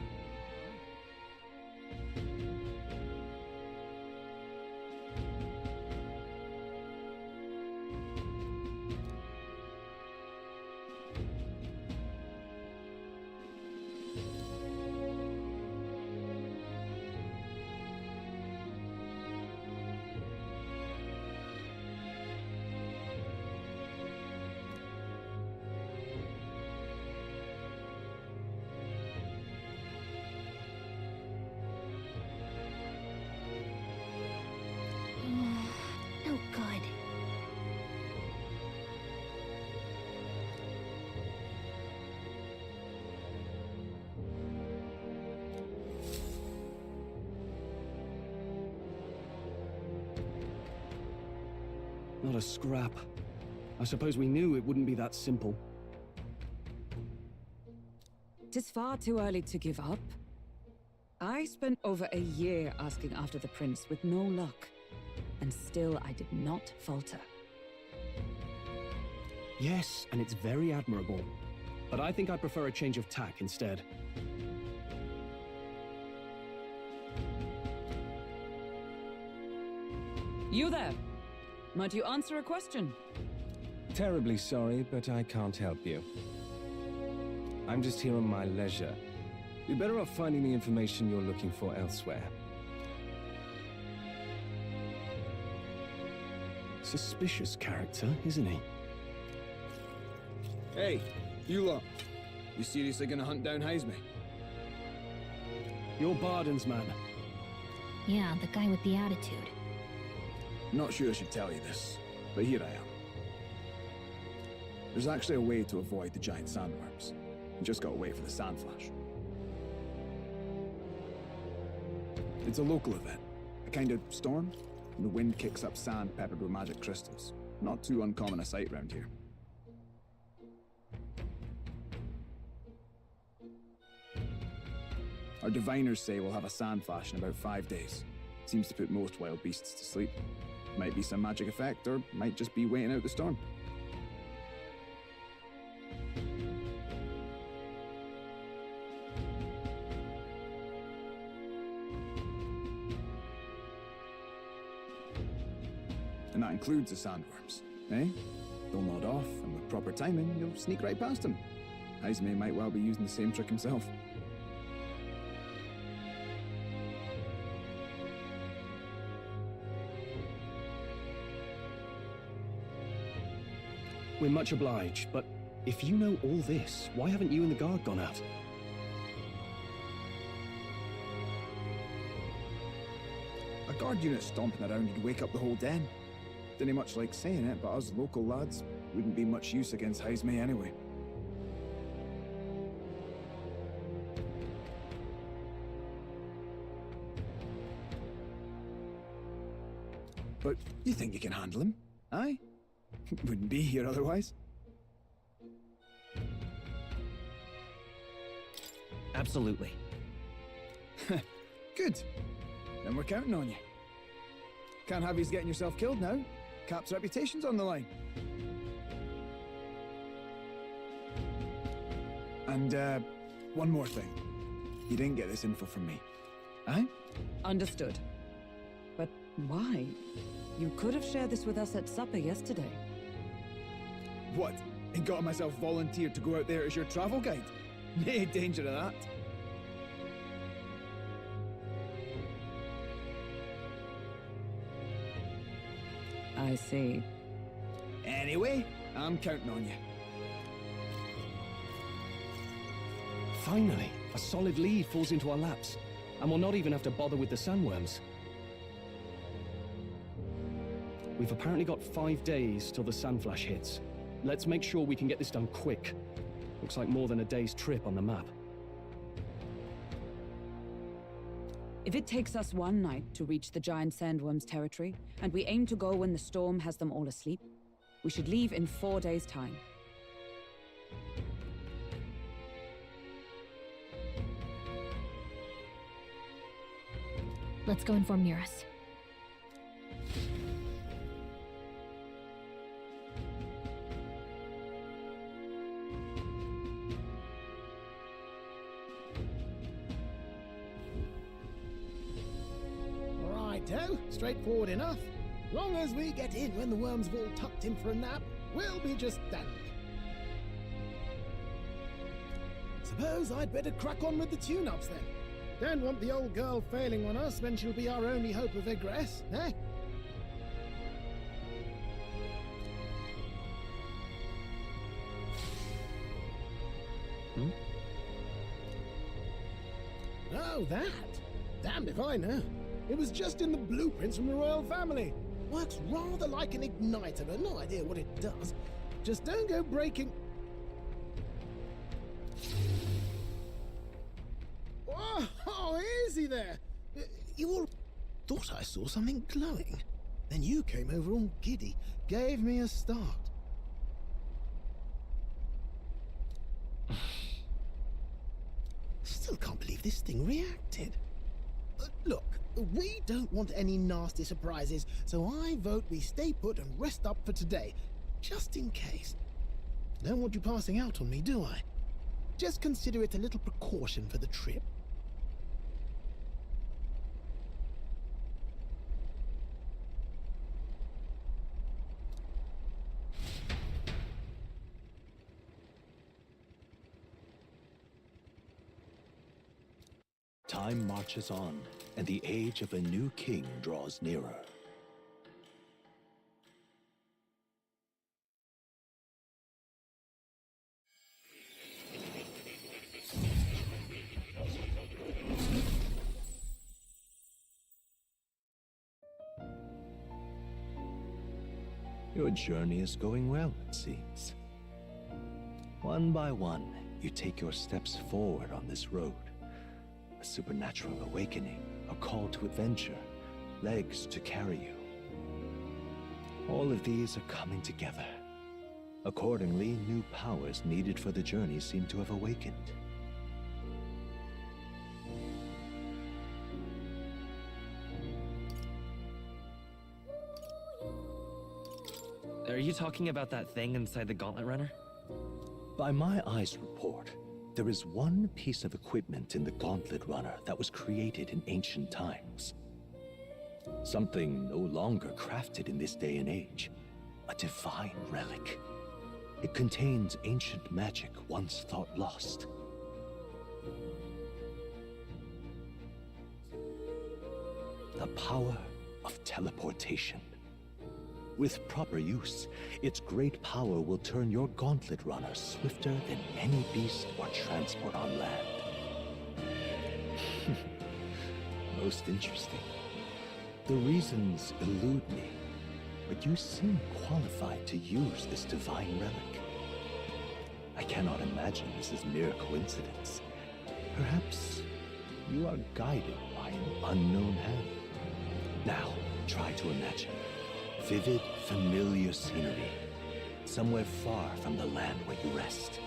No good. Not a scrap. I suppose we knew it wouldn't be that simple. Tis far too early to give up. I spent over a year asking after the prince with no luck. And still I did not falter. Yes, and it's very admirable. But I think I prefer a change of tack instead. You there? Might you answer a question? Terribly sorry, but I can't help you. I'm just here on my leisure. You're better off finding the information you're looking for elsewhere. Suspicious character, isn't he? Hey, you lot. You seriously gonna hunt down Heisme? You're Barden's man. Yeah, the guy with the attitude. Not sure I should tell you this, but here I am. There's actually a way to avoid the giant sandworms. You just gotta wait for the sand flash. It's a local event, a kind of storm, and the wind kicks up sand peppered with magic crystals. Not too uncommon a sight round here. Our diviners say we'll have a sand flash in about 5 days. Seems to put most wild beasts to sleep. Might be some magic effect, or might just be waiting out the storm. And that includes the sandworms, eh? They'll nod off, and with proper timing, you'll sneak right past them. Heisme might well be using the same trick himself. We're much obliged, but if you know all this, why haven't you and the guard gone out? A guard unit stomping around would wake up the whole den. Didn't much like saying it, but us local lads wouldn't be much use against Heisme anyway. But you think you can handle him? Aye? Wouldn't be here otherwise. Absolutely. Good. Then we're counting on you. Can't have you getting yourself killed now. Cap's reputation's on the line. And, one more thing. You didn't get this info from me. Aye? Understood. But why? You could have shared this with us at supper yesterday. What? And got myself volunteered to go out there as your travel guide? Nay danger of that. I see. Anyway, I'm counting on you. Finally, a solid lead falls into our laps, and we'll not even have to bother with the sandworms. We've apparently got 5 days till the sandflash hits. Let's make sure we can get this done quick. Looks like more than a day's trip on the map. If it takes us one night to reach the giant sandworms' territory, and we aim to go when the storm has them all asleep, we should leave in 4 days' time. Let's go inform Nearest. Righto, straightforward enough. Long as we get in when the worms have all tucked in for a nap, we'll be just dandy. Suppose I'd better crack on with the tune-ups then. Don't want the old girl failing on us when she'll be our only hope of egress, eh? Oh, that? Damned if I know. It was just in the blueprints from the royal family. Works rather like an igniter, but no idea what it does. Just don't go breaking... Oh, easy there! You all thought I saw something glowing. Then you came over all giddy, gave me a start. Still can't believe this thing reacted. Look, we don't want any nasty surprises, so I vote we stay put and rest up for today, just in case. Don't want you passing out on me, do I? Just consider it a little precaution for the trip. Time marches on, and the age of a new king draws nearer. Your journey is going well, it seems. One by one, you take your steps forward on this road. A supernatural awakening, a call to adventure, legs to carry you. All of these are coming together. Accordingly, new powers needed for the journey seem to have awakened. Are you talking about that thing inside the Gauntlet Runner? By my eyes report, there is one piece of equipment in the Gauntlet Runner that was created in ancient times. Something no longer crafted in this day and age. A divine relic. It contains ancient magic once thought lost. The power of teleportation. With proper use, its great power will turn your Gauntlet Runner swifter than any beast or transport on land. Most interesting. The reasons elude me, but you seem qualified to use this divine relic. I cannot imagine this is mere coincidence. Perhaps you are guided by an unknown hand. Now, try to imagine. Vivid, familiar scenery, somewhere far from the land where you rest.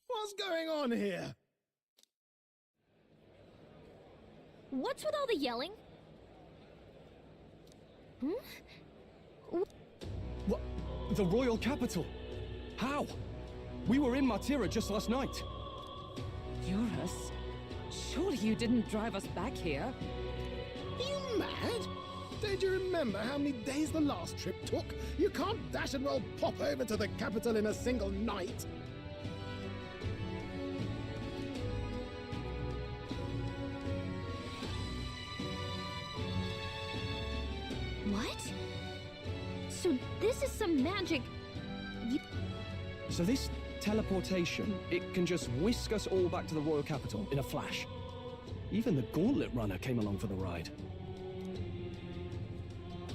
What's going on here? What's with all the yelling? What? The royal capital? How? We were in Matira just last night. Eurus? Surely you didn't drive us back here? Are you mad? Don't you remember how many days the last trip took? You can't dash and well pop over to the capital in a single night. What? So this is some magic... So this teleportation, it can just whisk us all back to the royal capital in a flash. Even the Gauntlet Runner came along for the ride.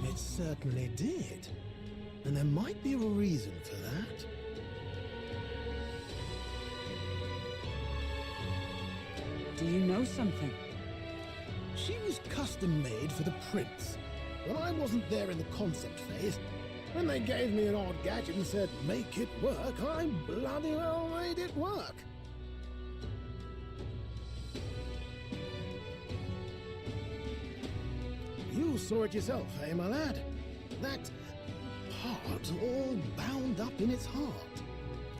It certainly did. And there might be a reason for that. Do you know something? She was custom made for the prince. When I wasn't there in the concept phase, when they gave me an odd gadget and said, make it work, I bloody well made it work. saw it yourself, eh, my lad? That part all bound up in its heart.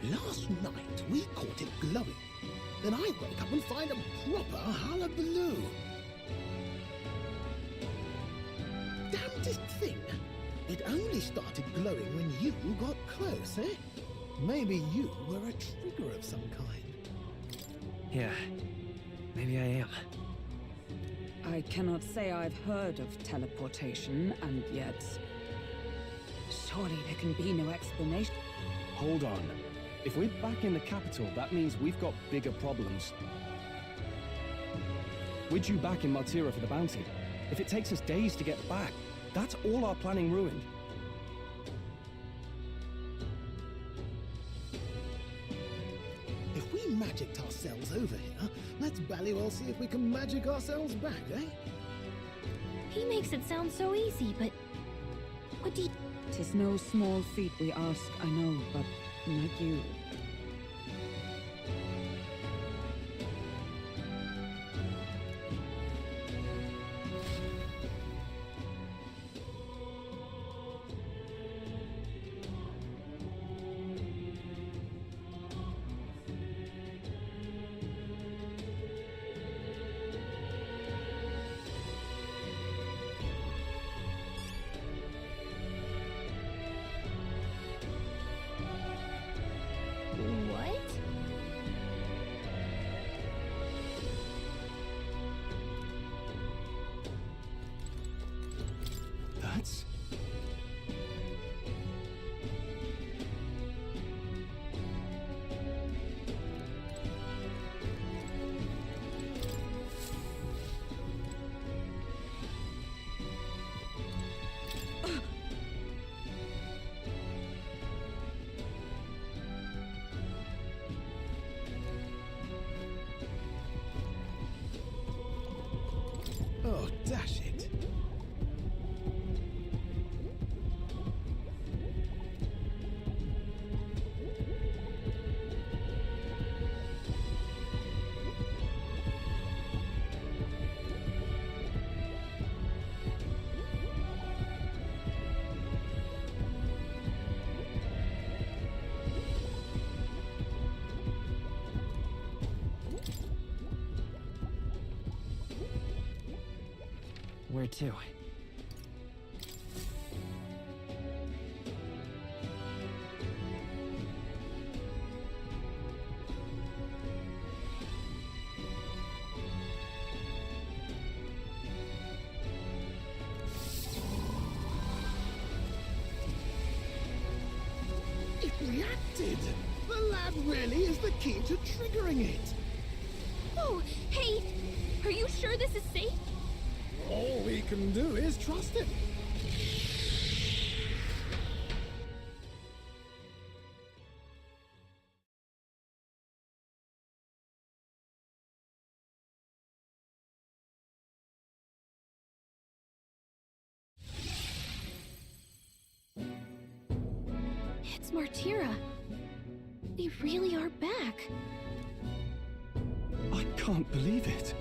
Last night we caught it glowing. Then I wake up and find a proper hullabaloo. Damnedest thing. It only started glowing when you got close, eh? Maybe you were a trigger of some kind. Yeah, maybe I am. I cannot say I've heard of teleportation, and yet... surely there can be no explanation. Hold on. If we're back in the capital, that means we've got bigger problems. We're due back in Martira for the bounty. If it takes us days to get back, that's all our planning ruined. If we magicked ourselves over here, let's bally well see if we can magic ourselves back, eh? He makes it sound so easy, but... what do you... 'Tis no small feat we ask, I know, but like you... What? That's... Oh, dash it. Where to? It reacted! The lad really is the key to triggering it! Oh, hey! Are you sure this is safe? All we can do is trust him. It's Martira. They really are back. I can't believe it.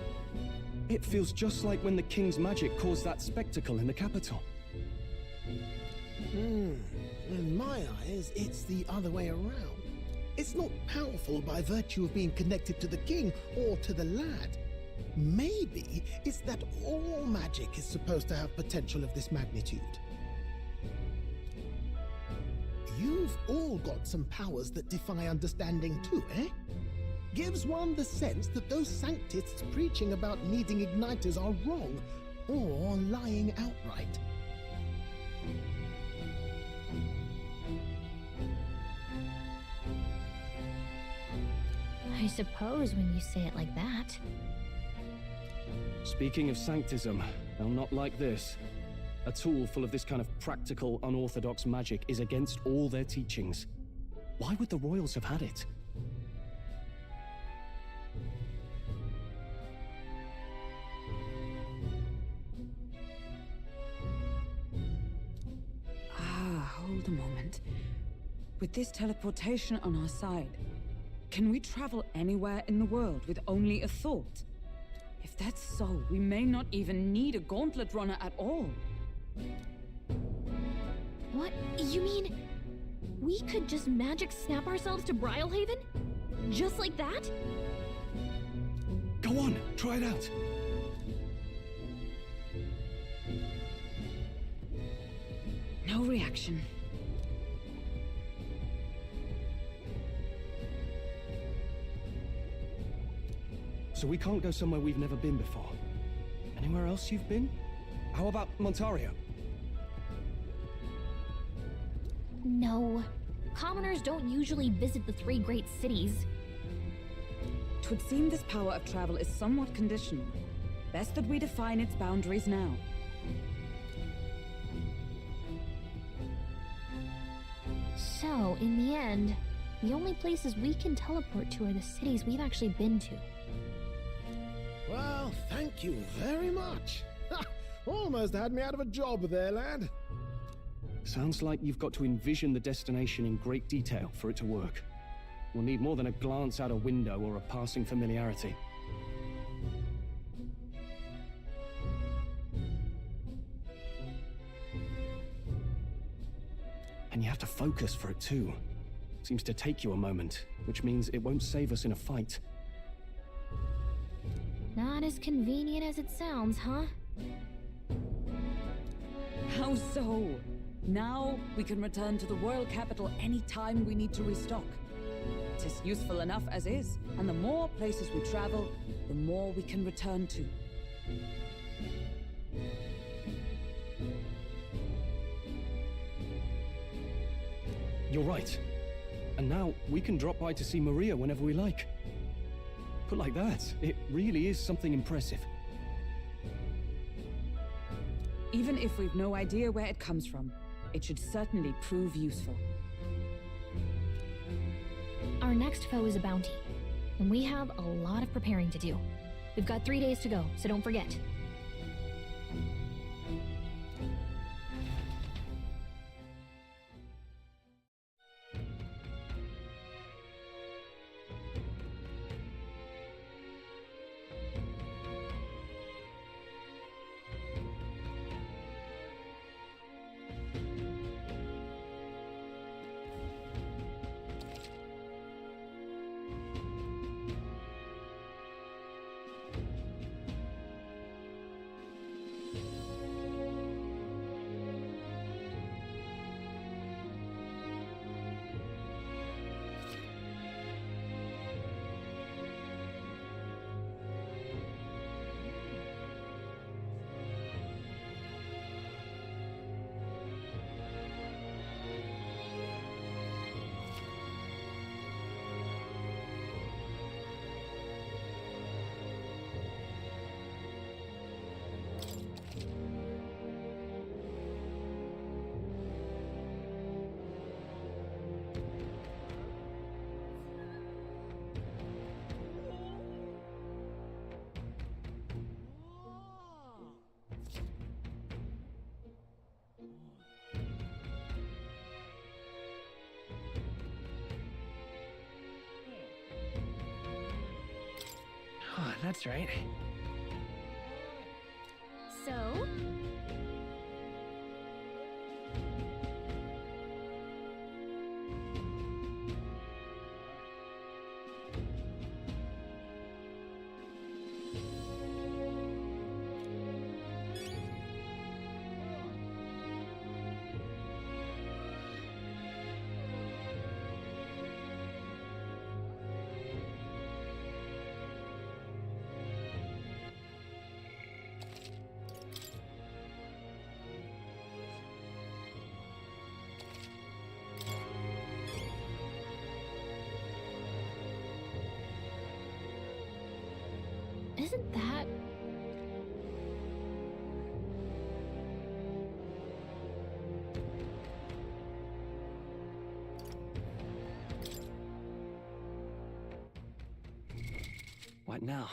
It feels just like when the king's magic caused that spectacle in the capital. In my eyes, it's the other way around. It's not powerful by virtue of being connected to the king or to the lad. Maybe it's that all magic is supposed to have potential of this magnitude. You've all got some powers that defy understanding too, eh? Gives one the sense that those sanctists preaching about needing igniters are wrong, or lying outright. I suppose when you say it like that. Speaking of sanctism, they'll not like this. A tool full of this kind of practical, unorthodox magic is against all their teachings. Why would the royals have had it? Hold a moment. With this teleportation on our side, can we travel anywhere in the world with only a thought? If that's so, we may not even need a gauntlet runner at all. What? You mean we could just magic snap ourselves to Brylehaven? Just like that? Go on, try it out. No reaction. So we can't go somewhere we've never been before. Anywhere else you've been? How about Montario? No. Commoners don't usually visit the three great cities. 'Twould seem this power of travel is somewhat conditional. Best that we define its boundaries now. So, in the end, the only places we can teleport to are the cities we've actually been to. Well, thank you very much. Ha! Almost had me out of a job there, lad. Sounds like you've got to envision the destination in great detail for it to work. We'll need more than a glance out a window or a passing familiarity. And you have to focus for it too. Seems to take you a moment, which means it won't save us in a fight. Not as convenient as it sounds, huh? How so? Now we can return to the royal capital any time we need to restock. Tis useful enough as is, and the more places we travel, the more we can return to. You're right. And now we can drop by to see Maria whenever we like. Put like that, it really is something impressive. Even if we've no idea where it comes from, it should certainly prove useful. Our next foe is a bounty, and we have a lot of preparing to do. We've got 3 days to go, so don't forget. Oh, that's right. So? Isn't that... What now?